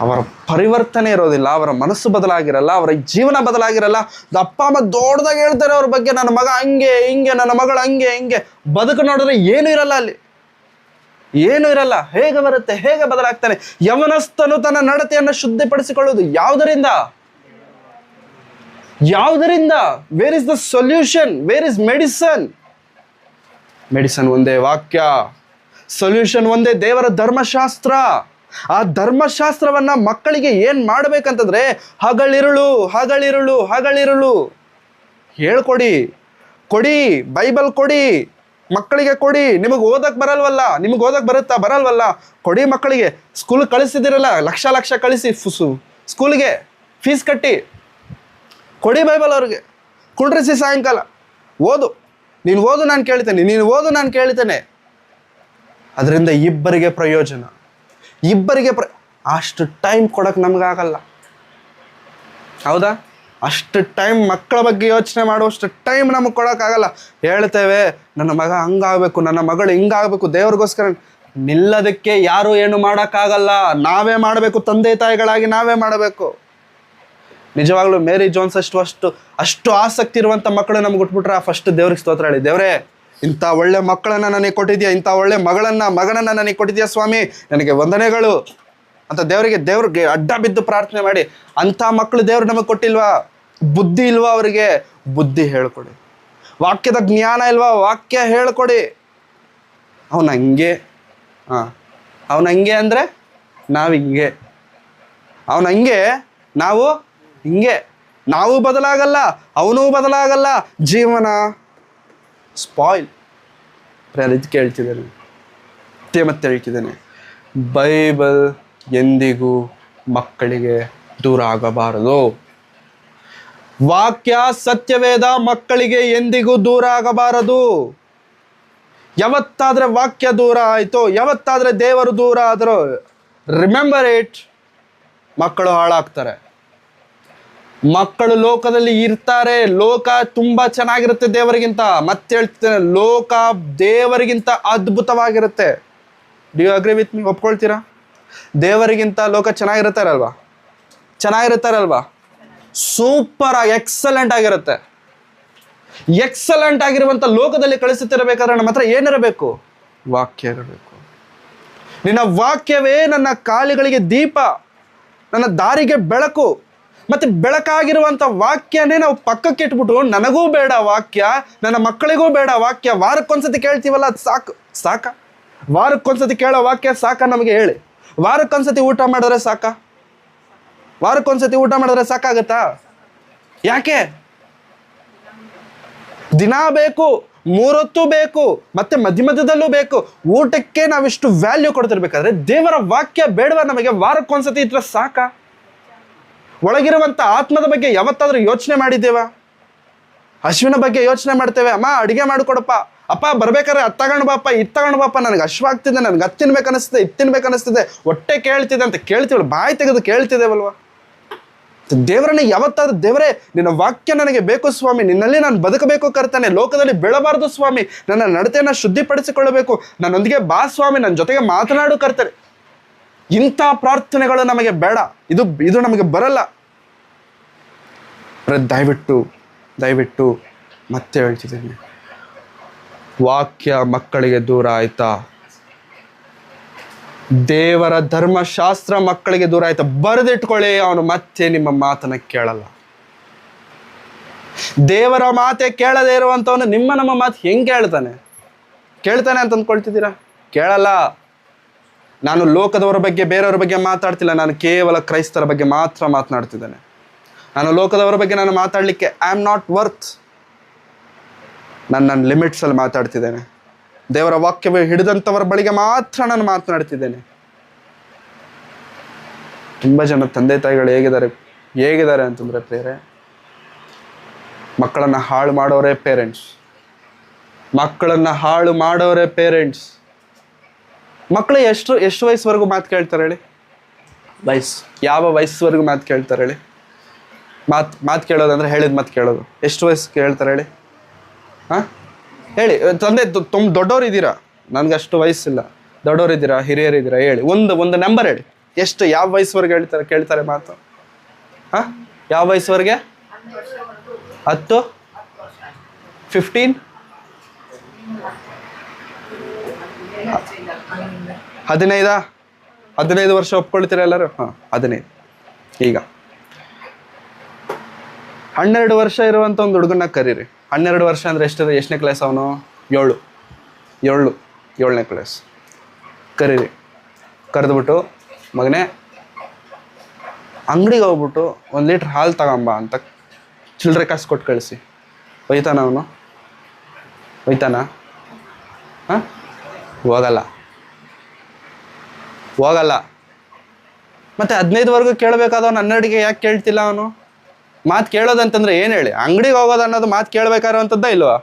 ಅವರ ಪರಿವರ್ತನೆ ಇರೋದಿಲ್ಲ, ಅವರ ಮನಸ್ಸು ಬದಲಾಗಿರಲ್ಲ, ಅವರ ಜೀವನ ಬದಲಾಗಿರಲ್ಲ. ಅಪ್ಪ ಅಮ್ಮ ದೊಡ್ಡದಾಗಿ ಹೇಳ್ತಾರೆ ಅವ್ರ ಬಗ್ಗೆ, ನನ್ನ ಮಗ ಹಂಗೆ ಹಿಂಗೆ, ನನ್ನ ಮಗಳು ಹಂಗೆ ಹಿಂಗೆ. ಬದುಕು ನೋಡಿದ್ರೆ ಏನೂ ಇರಲ್ಲ, ಅಲ್ಲಿ ಏನೂ ಇರಲ್ಲ. ಹೇಗೆ ಬರುತ್ತೆ, ಹೇಗೆ ಬದಲಾಗ್ತಾನೆ? ಯವನಸ್ಥನು ತನ್ನ ನಡತೆಯನ್ನು ಶುದ್ಧಿಪಡಿಸಿಕೊಳ್ಳುವುದು ಯಾವುದರಿಂದ? Where is the solution? Where is medicine? Medicine ಒಂದೇ ವಾಕ್ಯ, ಸೊಲ್ಯೂಷನ್ ಒಂದೇ ದೇವರ ಧರ್ಮಶಾಸ್ತ್ರ. ಆ ಧರ್ಮಶಾಸ್ತ್ರವನ್ನ ಮಕ್ಕಳಿಗೆ ಏನ್ ಮಾಡ್ಬೇಕಂತಂದ್ರೆ ಹಗಲಿರುಳು ಹೇಳ್ಕೊಡಿ, ಬೈಬಲ್ ಕೊಡಿ, ಮಕ್ಕಳಿಗೆ ಕೊಡಿ. ನಿಮಗೆ ಓದಕ್ ಬರಲ್ವಲ್ಲ, ನಿಮಗೆ ಓದಕ್ ಬರಲ್ವಲ್ಲ, ಕೊಡಿ ಮಕ್ಕಳಿಗೆ. ಸ್ಕೂಲ್ ಕಳಿಸಿದಿರಲ್ಲ, ಲಕ್ಷ ಕಳಿಸಿ ಸ್ಕೂಲ್ಗೆ ಫೀಸ್ ಕಟ್ಟಿ ಕೊಡಿ ಬೈಬಲ್ ಅವ್ರಿಗೆ, ಕುಂಡ್ರಿಸಿ ಸಾಯಂಕಾಲ ನೀನು ಓದು ನಾನು ಕೇಳ್ತೇನೆ. ಅದರಿಂದ ಇಬ್ಬರಿಗೆ ಪ್ರಯೋಜನ. ಅಷ್ಟು ಟೈಮ್ ಕೊಡಕ್ಕೆ ನಮಗಾಗಲ್ಲ, ಹೌದಾ? ಅಷ್ಟು ಟೈಮ್ ಮಕ್ಕಳ ಬಗ್ಗೆ ಯೋಚನೆ ಮಾಡುವಷ್ಟು ಟೈಮ್ ನಮಗೆ ಕೊಡೋಕ್ಕಾಗಲ್ಲ. ಹೇಳ್ತೇವೆ ನನ್ನ ಮಗ ಹಂಗಾಗಬೇಕು, ನನ್ನ ಮಗಳು ಹಿಂಗಾಗಬೇಕು, ದೇವ್ರಿಗೋಸ್ಕರ ನಿಲ್ಲದಕ್ಕೆ ಯಾರು ಏನು ಮಾಡೋಕ್ಕಾಗಲ್ಲ. ನಾವೇ ಮಾಡಬೇಕು, ತಂದೆ ತಾಯಿಗಳಾಗಿ ನಾವೇ ಮಾಡಬೇಕು. ನಿಜವಾಗ್ಲೂ ಮೇರಿ ಜೋನ್ಸ್ ಅಷ್ಟು ಆಸಕ್ತಿ ಇರುವಂಥ ಮಕ್ಕಳು ನಮ್ಗೆ ಹುಟ್ಬಿಟ್ರೆ ಫಸ್ಟ್ ದೇವ್ರಿಗೆ ಸ್ತೋತ್ರ ಹೇಳಿ, ದೇವರೇ ಇಂಥ ಒಳ್ಳೆ ಮಕ್ಕಳನ್ನು ನನಗೆ ಕೊಟ್ಟಿದ್ಯಾ, ಇಂಥ ಒಳ್ಳೆ ಮಗನನ್ನು ನನಗೆ ಕೊಟ್ಟಿದ್ಯಾ ಸ್ವಾಮಿ, ನನಗೆ ವಂದನೆಗಳು ಅಂತ ದೇವ್ರಿಗೆ ಅಡ್ಡ ಬಿದ್ದು ಪ್ರಾರ್ಥನೆ ಮಾಡಿ. ಅಂಥ ಮಕ್ಕಳು ದೇವ್ರು ನಮಗೆ ಕೊಟ್ಟಿಲ್ವಾ? ಬುದ್ಧಿ ಇಲ್ವಾ ಅವರಿಗೆ? ಬುದ್ಧಿ ಹೇಳ್ಕೊಡಿ. ವಾಕ್ಯದ ಜ್ಞಾನ ಇಲ್ವಾ? ವಾಕ್ಯ ಹೇಳ್ಕೊಡಿ. ಅವನ ಹಂಗೆ ಅಂದರೆ ನಾವು ಹಿಂಗೆ, ನಾವು ಹಿಂಗೆ. ನಾವು ಬದಲಾಗಲ್ಲ, ಅವನೂ ಬದಲಾಗಲ್ಲ, ಜೀವನ ಸ್ಪಾಯ್ಲ್. ಅದಕ್ಕೆ ಮತ್ತೆ ಹೇಳ್ತಿದ್ದೇನೆ, ಬೈಬಲ್ ಎಂದಿಗೂ ಮಕ್ಕಳಿಗೆ ದೂರ ಆಗಬಾರದು. ವಾಕ್ಯ ಸತ್ಯವೇದ ಮಕ್ಕಳಿಗೆ ಎಂದಿಗೂ ದೂರ ಆಗಬಾರದು. ಯಾವತ್ತಾದ್ರೆ ವಾಕ್ಯ ದೂರ ಆಯಿತು, ಯಾವತ್ತಾದ್ರೆ ದೇವರು ದೂರ ಆದರೂ, ರಿಮೆಂಬರ್ ಇಟ್, ಮಕ್ಕಳು ಹಾಳಾಗ್ತಾರೆ. ಮಕ್ಕಳು ಲೋಕದಲ್ಲಿ ಇರ್ತಾರೆ, ಲೋಕ ತುಂಬಾ ಚೆನ್ನಾಗಿರುತ್ತೆ ದೇವರಿಗಿಂತ. ಮತ್ತೆ ಹೇಳ್ತೇನೆ, ಲೋಕ ದೇವರಿಗಿಂತ ಅದ್ಭುತವಾಗಿರುತ್ತೆ. Do you agree with me? ಒಪ್ಕೊಳ್ತೀರಾ? ದೇವರಿಗಿಂತ ಲೋಕ ಚೆನ್ನಾಗಿರುತ್ತಾರಲ್ವಾ? ಸೂಪರ್ ಆಗಿ ಎಕ್ಸಲೆಂಟ್ ಆಗಿರುವಂಥ ಲೋಕದಲ್ಲಿ ಕಳಿಸುತ್ತಿರಬೇಕಾದ್ರೆ ನಮ್ಮ ಹತ್ರ ಏನಿರಬೇಕು? ವಾಕ್ಯ ಇರಬೇಕು. ನಿನ್ನ ವಾಕ್ಯವೇ ನನ್ನ ಕಾಲಿಗಳಿಗೆ ದೀಪ, ನನ್ನ ದಾರಿಗೆ ಬೆಳಕು. ಮತ್ತೆ ಬೆಳಕಾಗಿರುವಂಥ ವಾಕ್ಯನೇ ನಾವು ಪಕ್ಕಕ್ಕೆ ಇಟ್ಬಿಟ್ಟು ನನಗೂ ಬೇಡ ವಾಕ್ಯ, ನನ್ನ ಮಕ್ಕಳಿಗೂ ಬೇಡ ವಾಕ್ಯ, ವಾರಕ್ಕೊಂದ್ಸತಿ ಕೇಳ್ತೀವಲ್ಲ ಅದು ಸಾಕ ವಾರಕ್ಕೊಂದ್ಸತಿ ಕೇಳೋ ವಾಕ್ಯ ಸಾಕ ನಮಗೆ ಹೇಳಿ? ವಾರಕ್ಕೊಂದ್ಸತಿ ಊಟ ಮಾಡಿದ್ರೆ ವಾರಕ್ಕೊಂದ್ಸತಿ ಊಟ ಮಾಡಿದ್ರೆ ಸಾಕಾಗತ್ತಾ? ಯಾಕೆ? ದಿನ ಬೇಕು, 3 ಹೊತ್ತು ಬೇಕು, ಮತ್ತೆ ಮಧ್ಯದಲ್ಲೂ ಬೇಕು. ಊಟಕ್ಕೆ ನಾವಿಷ್ಟು ವ್ಯಾಲ್ಯೂ ಕೊಡ್ತಿರ್ಬೇಕಾದ್ರೆ ದೇವರ ವಾಕ್ಯ ಬೇಡವಾ ನಮಗೆ? ವಾರಕ್ಕೊಂದ್ಸತಿ ಇದ್ರೆ ಸಾಕ? ಒಳಗಿರುವಂಥ ಆತ್ಮದ ಬಗ್ಗೆ ಯಾವತ್ತಾದ್ರೂ ಯೋಚನೆ ಮಾಡಿದ್ದೇವಾ? ಹಸುವಿನ ಬಗ್ಗೆ ಯೋಚನೆ ಮಾಡ್ತೇವೆ. ಅಮ್ಮ ಅಡಿಗೆ ಮಾಡಿಕೊಡಪ್ಪ, ಅಪ್ಪ ಬರ್ಬೇಕಾದ್ರೆ ಅದು ತಗೊಂಡು ಬಾಪ, ಇದು ತಗೊಂಡು ಬಾಪ, ನನಗೆ ಹಶ್ವಾಗ್ತಿದೆ, ನನಗೆ ಅದು ತಿನ್ಬೇಕನ್ನಿಸ್ತಿದೆ, ಇದು ತಿನ್ಬೇಕನ್ನಿಸ್ತಿದೆ, ಹೊಟ್ಟೆ ಕೇಳ್ತಿದೆ ಅಂತ ಕೇಳ್ತೀವಲ್ಲ, ಬಾಯಿ ತೆಗೆದು ಕೇಳ್ತಿದ್ದೇವಲ್ವ? ದೇವರನ್ನ ಯಾವತ್ತಾದ್ರೂ ದೇವರೇ ನಿನ್ನ ವಾಕ್ಯ ನನಗೆ ಬೇಕು ಸ್ವಾಮಿ, ನಿನ್ನಲ್ಲಿ ನಾನು ಬದುಕಬೇಕು ಕರ್ತನೆ, ಲೋಕದಲ್ಲಿ ಬೀಳಬಾರ್ದು ಸ್ವಾಮಿ, ನನ್ನ ನಡತೆಯನ್ನು ಶುದ್ಧಿಪಡಿಸಿಕೊಳ್ಳಬೇಕು, ನನ್ನೊಂದಿಗೆ ಬಾ ಸ್ವಾಮಿ, ನನ್ನ ಜೊತೆಗೆ ಮಾತನಾಡು ಕರ್ತನೆ. ಇಂಥ ಪ್ರಾರ್ಥನೆಗಳು ನಮಗೆ ಬೇಡ, ಇದು ನಮಗೆ ಬರಲ್ಲ. ದಯವಿಟ್ಟು ಮತ್ತೆ ಹೇಳ್ತಿದ್ದೀನಿ, ವಾಕ್ಯ ಮಕ್ಕಳಿಗೆ ದೂರ ಆಯ್ತಾ? ದೇವರ ಧರ್ಮಶಾಸ್ತ್ರ ಮಕ್ಕಳಿಗೆ ದೂರ ಆಯ್ತಾ? ಬರೆದಿಟ್ಕೊಳ್ಳಿ, ಅವನು ಮತ್ತೆ ನಿಮ್ಮ ಮಾತನ್ನ ಕೇಳಲ್ಲ. ದೇವರ ಮಾತೆ ಕೇಳದೇ ಇರುವಂಥವನು ನಮ್ಮ ಮಾತು ಹೆಂಗೆ ಕೇಳ್ತಾನೆ ಅಂತ ಅಂದ್ಕೊಳ್ತಿದ್ದೀರಾ? ಕೇಳಲ್ಲ. ನಾನು ಲೋಕದವರ ಬಗ್ಗೆ, ಬೇರೆಯವ್ರ ಬಗ್ಗೆ ಮಾತಾಡ್ತಿಲ್ಲ, ನಾನು ಕೇವಲ ಕ್ರೈಸ್ತರ ಬಗ್ಗೆ ಮಾತ್ರ ಮಾತನಾಡ್ತಿದ್ದೇನೆ. ನಾನು ಲೋಕದವರ ಬಗ್ಗೆ ನಾನು ಮಾತಾಡಲಿಕ್ಕೆ ಐ ಆಮ್ ನಾಟ್ ವರ್ತ್. ನನ್ನ ಲಿಮಿಟ್ಸಲ್ಲಿ ಮಾತಾಡ್ತಿದ್ದೇನೆ. ದೇವರ ವಾಕ್ಯವೇ ಹಿಡಿದಂಥವರ ಬಳಿಗೆ ಮಾತ್ರ ನಾನು ಮಾತನಾಡ್ತಿದ್ದೇನೆ. ತುಂಬ ಜನ ತಂದೆ ತಾಯಿಗಳು ಹೇಗಿದ್ದಾರೆ ಅಂತಂದರೆ ಪ್ರೇರೆ, ಮಕ್ಕಳನ್ನು ಹಾಳು ಮಾಡೋರೇ ಪೇರೆಂಟ್ಸ್. ಮಕ್ಕಳು ಎಷ್ಟು ವಯಸ್ಸುವರೆಗೂ ಮಾತು ಕೇಳ್ತಾರೆ ಹೇಳಿ? ಯಾವ ವಯಸ್ಸುವರೆಗೂ ಮಾತು ಕೇಳ್ತಾರೆ ಹೇಳಿ? ಮಾತು ಕೇಳೋದಂದ್ರೆ ಹೇಳಿದ ಮಾತು ಕೇಳೋದು. ಎಷ್ಟು ವಯಸ್ಸು ಕೇಳ್ತಾರೆ ಹೇಳಿ? ಹೇಳಿ. ತಂದೆ ದೊಡ್ಡವ್ರು ಇದ್ದೀರಾ, ನನಗಷ್ಟು ವಯಸ್ಸಿಲ್ಲ, ದೊಡ್ಡವ್ರು ಇದ್ದೀರಾ, ಹಿರಿಯರಿದ್ದೀರಾ, ಹೇಳಿ. ಒಂದು ನಂಬರ್ ಹೇಳಿ. ಯಾವ ವಯಸ್ಸುವರೆಗೆ ಕೇಳ್ತಾರೆ ಮಾತು? ಯಾವ ವಯಸ್ಸುವರೆಗೆ? 10, 15, 15 ವರ್ಷ ಒಪ್ಕೊಳ್ತೀರಾ ಎಲ್ಲರೂ? 15. ಈಗ 12 ವರ್ಷ ಇರುವಂಥ ಒಂದು ಹುಡುಗನ್ನ ಕರೀರಿ. 12 ವರ್ಷ ಅಂದರೆ ಎಷ್ಟನೇ ಕ್ಲಾಸ್ ಅವನು? 7ನೇ ಕ್ಲಾಸ್. ಕರೀರಿ. ಕರೆದ್ಬಿಟ್ಟು, ಮಗನೇ ಅಂಗಡಿಗೆ ಹೋಗ್ಬಿಟ್ಟು 1 ಲೀಟ್ರ್ ಹಾಲು ತಗೊಂಬ ಅಂತ ಚಿಲ್ಲರೆ ಕಾಸು ಕೊಟ್ಟು ಕಳಿಸಿ. ಒಯ್ತಾನ ಅವನು? ಹೋಗಲ್ಲ. ಮತ್ತೆ 15ವರೆಗೂ ಕೇಳಬೇಕಾದವನು 12ಗೆ ಯಾಕೆ ಕೇಳ್ತಿಲ್ಲ ಅವನು? ಮಾತು ಕೇಳೋದಂತಂದ್ರೆ ಏನು ಹೇಳಿ? ಅಂಗಡಿಗೆ ಹೋಗೋದು ಅನ್ನೋದು ಮಾತು ಕೇಳಬೇಕಾಗಿರುವಂಥದ್ದ ಇಲ್ವಾ?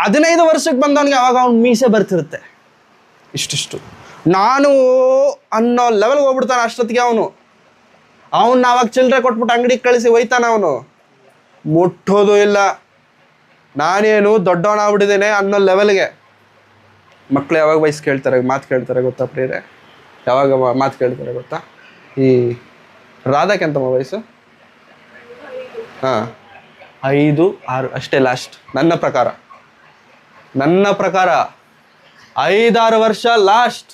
15 ವರ್ಷಕ್ಕೆ ಬಂದವನಿಗೆ ಅವಾಗ ಅವ್ನು ಮೀಸೆ ಬರ್ತಿರುತ್ತೆ ಇಷ್ಟಿಷ್ಟು. ನಾನು ಅನ್ನೋ ಲೆವೆಲ್ಗೆ ಹೋಗ್ಬಿಡ್ತಾನೆ. ಅಷ್ಟೊತ್ತಿಗೆ ಅವನು ಅವಾಗ ಚಿಲ್ಲರೆ ಕೊಟ್ಬಿಟ್ಟು ಅಂಗಡಿಗೆ ಕಳಿಸಿ ಒಯ್ತಾನ. ಅವನು ಮುಟ್ಟೋದು ಇಲ್ಲ. ನಾನೇನು ದೊಡ್ಡವನಾಗ್ಬಿಟ್ಟಿದ್ದೇನೆ ಅನ್ನೋ ಲೆವೆಲ್ಗೆ. ಮಕ್ಕಳು ಯಾವಾಗ ಮಾತು ಕೇಳ್ತಾರೆ ಗೊತ್ತಾ ಪ್ರಿಯರೇ? ಯಾವಾಗ ಮಾತು ಕೇಳ್ತಾರೆ ಗೊತ್ತಾ? ಈ ರಾಧಾಕೆಂತಮ್ಮ ವಯಸ್ಸು 5, 6 ಅಷ್ಟೇ ಲಾಸ್ಟ್. ನನ್ನ ಪ್ರಕಾರ 5, 6 ವರ್ಷ ಲಾಸ್ಟ್.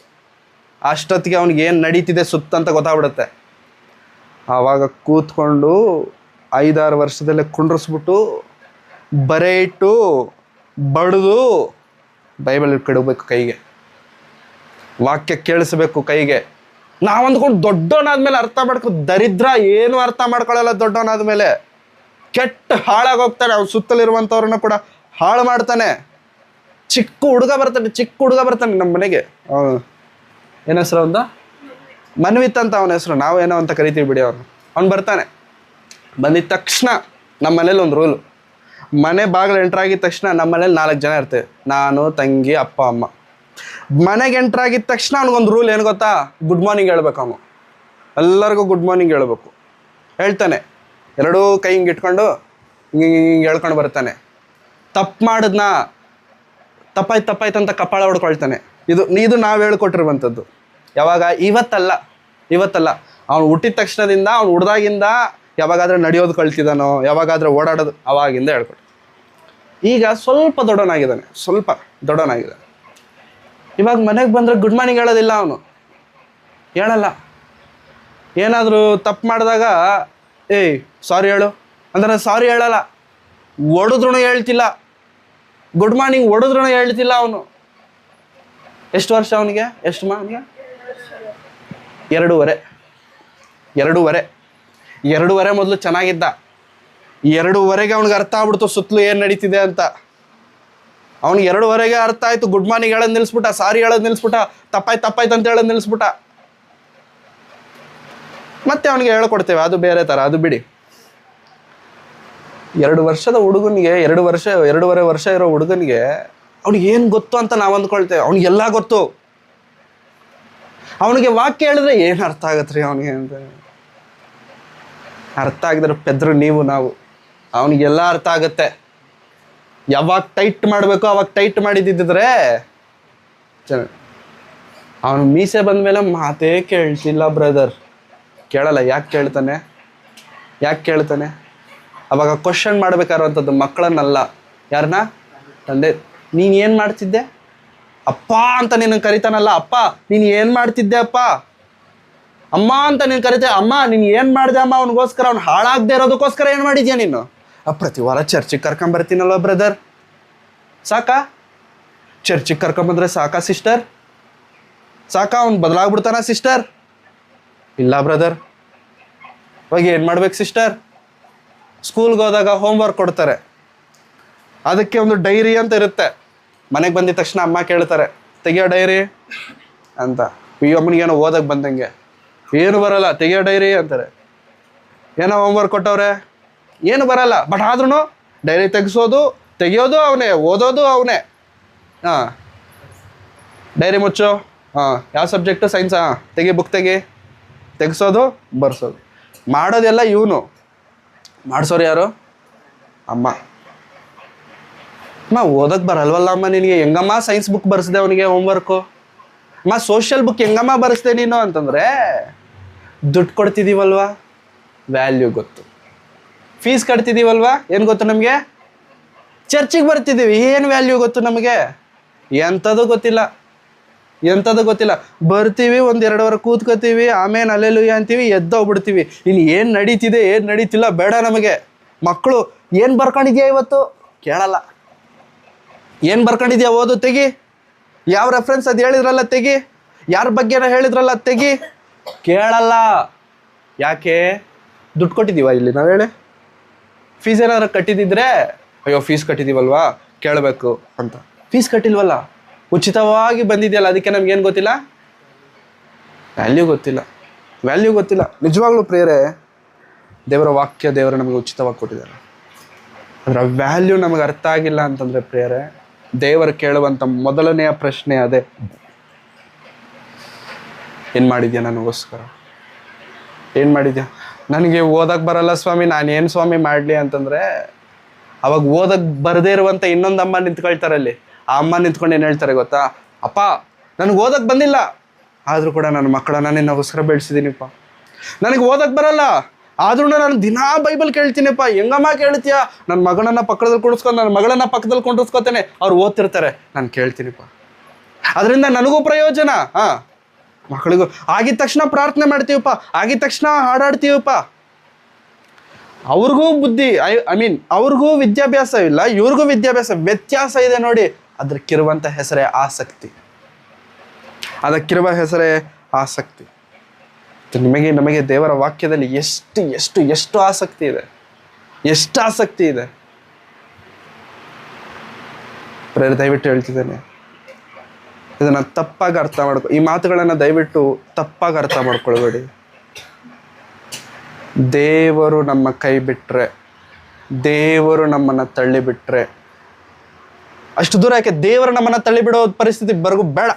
ಅಷ್ಟೊತ್ತಿಗೆ ಅವ್ನಿಗೆ ಏನು ನಡೀತಿದೆ ಸುತ್ತಂತ ಗೊತ್ತಾಗ್ಬಿಡುತ್ತೆ. ಆವಾಗ ಕೂತ್ಕೊಂಡು 5, 6 ವರ್ಷದಲ್ಲೇ ಕುಂಡ್ರಿಸ್ಬಿಟ್ಟು ಬರೆ ಇಟ್ಟು ಬಡಿದು ಬೈಬಲ್ ಇಟ್ಕೊಡ್ಬೇಕು ಕೈಗೆ, ವಾಕ್ಯ ಕೇಳಿಸ್ಬೇಕು ಕೈಗೆ. ನಾವು ಅಂದ್ಕೊಂಡು ದೊಡ್ಡವನಾದ್ಮೇಲೆ ಅರ್ಥ ದರಿದ್ರ ಏನು ಅರ್ಥ ಮಾಡ್ಕೊಳ್ಳಲ್ಲ. ದೊಡ್ಡವನಾದ್ಮೇಲೆ ಕೆಟ್ಟ ಹಾಳಾಗೋಗ್ತಾನೆ. ಅವ್ನು ಸುತ್ತಲಿರುವಂಥವ್ರನ್ನ ಕೂಡ ಹಾಳು ಮಾಡ್ತಾನೆ. ಚಿಕ್ಕ ಹುಡುಗ ಬರ್ತಾನೆ ನಮ್ಮ ಮನೆಗೆ. ಏನು ಹೆಸರು ಅವನ? ಮನ್ವಿತ್ ಅಂತ ಅವನ ಹೆಸರು. ನಾವೇನೋ ಅಂತ ಕರಿತೀವಿ ಬಿಡಿ. ಅವ್ನು ಬರ್ತಾನೆ. ಬಂದಿದ್ದ ತಕ್ಷಣ ನಮ್ಮ ಮನೇಲಿ ಒಂದು ರೂಲು, ಮನೆ ಬಾಗಿಲು ಎಂಟ್ರಾಗಿದ್ದ ತಕ್ಷಣ ನಮ್ಮ ಮನೇಲಿ 4 ಜನ ಇರ್ತೇವೆ, ನಾನು, ತಂಗಿ, ಅಪ್ಪ, ಅಮ್ಮ. ಮನೆಗೆ ಎಂಟ್ರಾಗಿದ್ದ ತಕ್ಷಣ ಅವ್ನಿಗೊಂದು ರೂಲ್ ಏನು ಗೊತ್ತಾ? ಗುಡ್ ಮಾರ್ನಿಂಗ್ ಹೇಳ್ಬೇಕು. ಅವನು ಎಲ್ಲರಿಗೂ ಗುಡ್ ಮಾರ್ನಿಂಗ್ ಹೇಳ್ಬೇಕು. ಹೇಳ್ತಾನೆ, 2 ಕೈ ಹಿಂಗೆ ಇಟ್ಕೊಂಡು ಹಿಂಗೆ ಹೇಳ್ಕೊಂಡು ಬರ್ತಾನೆ. ತಪ್ಪಾಯ್ತು ಅಂತ ಕಪಾಳ ಹೊಡ್ಕೊಳ್ತಾನೆ. ಇದು ನಾವು ಹೇಳ್ಕೊಟ್ಟಿರುವಂಥದ್ದು. ಯಾವಾಗ? ಇವತ್ತಲ್ಲ. ಅವ್ನು ಹುಟ್ಟಿದ ತಕ್ಷಣದಿಂದ, ಅವ್ನು ಹುಡ್ದಾಗಿಂದ ಯಾವಾಗಾದ್ರೆ ನಡೆಯೋದು ಕಳ್ತಿದ್ದಾನೋ, ಯಾವಾಗಾದ್ರೆ ಓಡಾಡೋದು, ಅವಾಗಿಂದ ಹೇಳ್ಕೊಟ್ಟು. ಈಗ ಸ್ವಲ್ಪ ದೊಡ್ಡವನಾಗಿದ್ದಾನೆ. ಇವಾಗ ಮನೆಗೆ ಬಂದರೆ ಗುಡ್ ಮಾರ್ನಿಂಗ್ ಹೇಳೋದಿಲ್ಲ. ಅವನು ಹೇಳಲ್ಲ. ಏನಾದರೂ ತಪ್ಪು ಮಾಡಿದಾಗ ಏಯ್ ಸಾರಿ ಹೇಳು ಅಂದ್ರೆ ನಾನು ಸಾರಿ ಹೇಳಲ್ಲ, ಹೊಡೆದ್ರೂ ಹೇಳ್ತಿಲ್ಲ, ಗುಡ್ ಮಾರ್ನಿಂಗ್ ಹೊಡೆದ್ರೂ ಹೇಳ್ತಿಲ್ಲ ಅವನು. ಎಷ್ಟು ವರ್ಷ ಅವನಿಗೆ? ಎಷ್ಟು ಅವನಿಗೆ? 2.5 ಮೊದಲು ಚೆನ್ನಾಗಿದ್ದ. 2.5ಗೆ ಅವ್ನಿಗೆ ಅರ್ಥ ಆಗ್ಬಿಡ್ತು ಸುತ್ತಲೂ ಏನು ನಡೀತಿದೆ ಅಂತ. ಅವ್ನಿಗೆ 2.5ಗೆ ಅರ್ಥ ಆಯ್ತು. ಗುಡ್ ಮಾರ್ನಿಂಗ್ ಹೇಳೋದು ನಿಲ್ಲಿಸ್ಬಿಟ್ಟ, ಸಾರಿ ಹೇಳೋದು ನಿಲ್ಲಿಸ್ಬಿಟ್ಟ, ತಪ್ಪಾಯ್ತು ಅಂತ ಹೇಳೋದು ನಿಲ್ಲಿಸ್ಬಿಟ್ಟ. ಮತ್ತೆ ಅವನಿಗೆ ಹೇಳ್ಕೊಡ್ತೇವೆ, ಅದು ಬೇರೆ ಥರ, ಅದು ಬಿಡಿ. 2 ವರ್ಷದ ಹುಡುಗನಿಗೆ, 2.5 ವರ್ಷ ಇರೋ ಹುಡುಗನಿಗೆ ಅವ್ನಿಗೆ ಏನು ಗೊತ್ತು ಅಂತ ನಾವು ಅಂದ್ಕೊಳ್ತೇವೆ. ಅವ್ನಿಗೆಲ್ಲ ಗೊತ್ತು. ಅವನಿಗೆ ವಾಕ್ಯ ಹೇಳಿದ್ರೆ ಏನು ಅರ್ಥ ಆಗತ್ರಿ ಅವನಿಗೆ ಅಂತ. ಅರ್ಥ ಆಗಿದ್ರೆ ಪೆದ್ರು ನೀವು ನಾವು. ಅವನಿಗೆಲ್ಲ ಅರ್ಥ ಆಗತ್ತೆ. ಯಾವಾಗ ಟೈಟ್ ಮಾಡಬೇಕು ಅವಾಗ ಟೈಟ್ ಮಾಡಿದ್ದಿದ್ರೆ ಅವನು ಮೀಸೆ ಬಂದಮೇಲೆ ಮಾತೇ ಕೇಳ್ತಿಲ್ಲ ಬ್ರದರ್. ಕೇಳಲ್ಲ. ಯಾಕೆ ಕೇಳ್ತಾನೆ? ಅವಾಗ ಕ್ವಶನ್ ಮಾಡ್ಬೇಕಾಗಿರುವಂಥದ್ದು ಮಕ್ಕಳನ್ನಲ್ಲ, ಯಾರನ್ನ? ತಂದೆ. ನೀನು ಏನು ಮಾಡ್ತಿದ್ದೆ ಅಪ್ಪ ಅಂತ ನಿನ್ನ ಕರಿತಾನಲ್ಲ, ಅಪ್ಪ ನೀನು ಏನು ಮಾಡ್ತಿದ್ದೆ ಅಪ್ಪ. ಅಮ್ಮ ಅಂತ ನೀನು ಕರಿತೆ, ಅಮ್ಮ ನೀನು ಏನು ಮಾಡಿದೆ ಅಮ್ಮ, ಅವನಿಗೋಸ್ಕರ, ಅವ್ನು ಹಾಳಾಗದೆ ಇರೋದಕ್ಕೋಸ್ಕರ ಏನು ಮಾಡಿದ್ಯಾ ನೀನು? ಪ್ರತಿ ವಾರ ಚರ್ಚಿಗೆ ಕರ್ಕೊಂಬರ್ತೀನಲ್ವ ಬ್ರದರ್, ಸಾಕಾ? ಚರ್ಚಿಗೆ ಕರ್ಕೊಂಬಂದ್ರೆ ಸಾಕಾ ಸಿಸ್ಟರ್? ಸಾಕಾ? ಅವ್ನು ಬದಲಾಗ್ಬಿಡ್ತಾನ ಸಿಸ್ಟರ್? ಇಲ್ಲ ಬ್ರದರ್. ಇವಾಗ ಏನು ಮಾಡ್ಬೇಕು ಸಿಸ್ಟರ್? ಸ್ಕೂಲ್ಗೆ ಹೋದಾಗ ಹೋಮ್ವರ್ಕ್ ಕೊಡ್ತಾರೆ, ಅದಕ್ಕೆ ಒಂದು ಡೈರಿ ಅಂತ ಇರುತ್ತೆ. ಮನೆಗೆ ಬಂದಿದ ತಕ್ಷಣ ಅಮ್ಮ ಕೇಳ್ತಾರೆ, ತೆಗಿಯೋ ಡೈರಿ ಅಂತ. ಈ ಅಮ್ಮನಿಗೇನೋ ಓದಕ್ಕೆ ಬಂದಂಗೆ, ಏನು ಬರಲ್ಲ, ತೆಗಿಯೋ ಡೈರಿ ಅಂತಾರೆ. ಏನೋ ಹೋಮ್ವರ್ಕ್ ಕೊಟ್ಟವ್ರೆ, ಏನು ಬರಲ್ಲ, ಬಟ್ ಆದ್ರೂ ಡೈರಿ ತೆಗಿಯೋದು ಅವನೇ, ಓದೋದು ಅವನೇ. ಡೈರಿ ಮುಚ್ಚು. ಯಾವ ಸಬ್ಜೆಕ್ಟು? ಸೈನ್ಸಾ? ಬುಕ್ ತೆಗಿಸೋದು, ಬರ್ಸೋದು, ಮಾಡೋದೆಲ್ಲ ಇವನು. ಮಾಡಿಸೋರು ಯಾರು? ಅಮ್ಮ. ಓದಕ್ಕೆ ಬರಲ್ವಲ್ಲ ಅಮ್ಮ ನಿನಗೆ, ಹೆಂಗಮ್ಮ ಸೈನ್ಸ್ ಬುಕ್ ಬರ್ಸಿದೆ ಅವನಿಗೆ ಹೋಮ್ವರ್ಕು? ಸೋಷಿಯಲ್ ಬುಕ್ ಹೆಂಗಮ್ಮ ಬರೆಸ್ದೆ ನೀನು ಅಂತಂದರೆ, ದುಡ್ಡು ಕೊಡ್ತಿದ್ದೀವಲ್ವಾ, ವ್ಯಾಲ್ಯೂ ಗೊತ್ತು. ಫೀಸ್ ಕಟ್ತಿದ್ದೀವಲ್ವಾ, ಏನು ಗೊತ್ತು ನಮಗೆ? ಚರ್ಚಿಗೆ ಬರ್ತಿದ್ದೀವಿ, ಏನು ವ್ಯಾಲ್ಯೂ ಗೊತ್ತು ನಮಗೆ? ಎಂಥದ್ದು ಗೊತ್ತಿಲ್ಲ. ಬರ್ತೀವಿ, 1-2 ವಾರ ಕೂತ್ಕೋತೀವಿ, ಆಮೇಲೆ ಅಲ್ಲೆಲ್ಲೂಯ್ಯ ಅಂತೀವಿ, ಎದ್ದೋಗ್ಬಿಡ್ತೀವಿ. ಇನ್ನು ಏನು ನಡೀತಿದೆ ಏನು ನಡೀತಿಲ್ಲ ಬೇಡ ನಮಗೆ. ಮಕ್ಕಳು ಏನು ಬರ್ಕೊಂಡಿದ್ಯಾ ಇವತ್ತು ಕೇಳಲ್ಲ. ಏನು ಬರ್ಕೊಂಡಿದ್ಯಾ ಓದು, ತೆಗಿ. ಯಾವ ರೆಫರೆನ್ಸ್ ಅದು ಹೇಳಿದ್ರಲ್ಲ ತೆಗಿ, ಯಾರ ಬಗ್ಗೆನ ಹೇಳಿದ್ರಲ್ಲ ತೆಗಿ, ಕೇಳಲ್ಲ. ಯಾಕೆ? ದುಡ್ಡು ಕೊಟ್ಟಿದ್ದೀವ ಇಲ್ಲಿ ನಾವು? ಹೇಳಿ. ಫೀಸ್ ಏನಾದ್ರು ಕಟ್ಟಿದ್ದಿದ್ರೆ, ಅಯ್ಯೋ ಫೀಸ್ ಕಟ್ಟಿದ್ದೀವಲ್ವಾ ಕೇಳಬೇಕು ಅಂತ. ಫೀಸ್ ಕಟ್ಟಿಲ್ವಲ್ಲ, ಉಚಿತವಾಗಿ ಬಂದಿದೆಯಲ್ಲ, ಅದಕ್ಕೆ ನಮ್ಗೇನು ಗೊತ್ತಿಲ್ಲ? ವ್ಯಾಲ್ಯೂ ಗೊತ್ತಿಲ್ಲ. ನಿಜವಾಗ್ಲೂ ಪ್ರೇರೆ, ದೇವರ ವಾಕ್ಯ ದೇವರು ನಮಗೆ ಉಚಿತವಾಗಿ ಕೊಟ್ಟಿದ್ದಾರೆ. ಅದರ ವ್ಯಾಲ್ಯೂ ನಮಗೆ ಅರ್ಥ ಆಗಿಲ್ಲ ಅಂತಂದರೆ ಪ್ರೇರೆ, ದೇವರು ಕೇಳುವಂಥ ಮೊದಲನೆಯ ಪ್ರಶ್ನೆ ಅದೇ, ಏನು ಮಾಡಿದ್ಯಾ ನನಗೋಸ್ಕರ? ಏನು ಮಾಡಿದ್ಯಾ? ನನಗೆ ಓದಕ್ಕೆ ಬರಲ್ಲ ಸ್ವಾಮಿ, ನಾನು ಏನು ಸ್ವಾಮಿ ಮಾಡಲಿ ಅಂತಂದರೆ, ಅವಾಗ ಓದಕ್ಕೆ ಬರದೇ ಇರುವಂಥ ಇನ್ನೊಂದು ಅಮ್ಮ ನಿಂತ್ಕೊಳ್ತಾರಲ್ಲಿ. ಆ ಅಮ್ಮ ನಿಂತ್ಕೊಂಡು ಏನು ಹೇಳ್ತಾರೆ ಗೊತ್ತಾ? ಅಪ್ಪ ನನಗೆ ಓದಕ್ಕೆ ಬಂದಿಲ್ಲ, ಆದರೂ ಕೂಡ ನನ್ನ ಮಕ್ಕಳನ್ನ ನಿನ್ನಗೋಸ್ಕರ ಬೆಳೆಸಿದ್ದೀನಿಪ್ಪ. ನನಗೆ ಓದಕ್ಕೆ ಬರಲ್ಲ, ಆದ್ರೂ ನಾನು ದಿನಾ ಬೈಬಲ್ ಕೇಳ್ತೀನಿಪ್ಪ. ಹೆಂಗಮ್ಮ ಕೇಳ್ತೀಯ? ನನ್ನ ಮಗಳನ್ನ ಪಕ್ಕದಲ್ಲಿ ಕುಡಿಸ್ಕೊಂಡು, ನನ್ನ ಮಗಳನ್ನ ಪಕ್ಕದಲ್ಲಿ ಕೊಂಡಿಸ್ಕೊತೇನೆ, ಅವ್ರು ಓದ್ತಿರ್ತಾರೆ, ನಾನು ಕೇಳ್ತೀನಿಪ್ಪ. ಅದರಿಂದ ನನಗೂ ಪ್ರಯೋಜನ. ಮಕ್ಕಳಿಗೂ ಆಗಿದ ತಕ್ಷಣ ಪ್ರಾರ್ಥನೆ ಮಾಡ್ತೀವಪ್ಪ, ಆಗಿದ ತಕ್ಷಣ ಹಾಡಾಡ್ತೀವಪ್ಪ. ಅವ್ರಿಗೂ ಬುದ್ಧಿ, ಅವ್ರಿಗೂ ವಿದ್ಯಾಭ್ಯಾಸ ಇಲ್ಲ, ಇವ್ರಿಗೂ ವಿದ್ಯಾಭ್ಯಾಸ, ವ್ಯತ್ಯಾಸ ಇದೆ ನೋಡಿ. ಅದಕ್ಕಿರುವಂಥ ಹೆಸರೇ ಆಸಕ್ತಿ. ನಮಗೆ ದೇವರ ವಾಕ್ಯದಲ್ಲಿ ಎಷ್ಟು ಆಸಕ್ತಿ ಇದೆ, ಎಷ್ಟು ಆಸಕ್ತಿ ಇದೆ. ದಯವಿಟ್ಟು ಹೇಳ್ತಿದ್ದೇನೆ, ಇದನ್ನು ತಪ್ಪಾಗಿ ಅರ್ಥ ಮಾಡ್ಕೊ. ಈ ಮಾತುಗಳನ್ನು ದಯವಿಟ್ಟು ತಪ್ಪಾಗಿ ಅರ್ಥ ಮಾಡ್ಕೊಳ್ಬೇಡಿ. ದೇವರು ನಮ್ಮ ಕೈ ಬಿಟ್ಟರೆ, ದೇವರು ನಮ್ಮನ್ನು ತಳ್ಳಿಬಿಟ್ರೆ, ಅಷ್ಟು ದೂರ ಯಾಕೆ? ದೇವರು ನಮ್ಮನ್ನು ತಳ್ಳಿಬಿಡೋ ಪರಿಸ್ಥಿತಿ ಬೇಡ.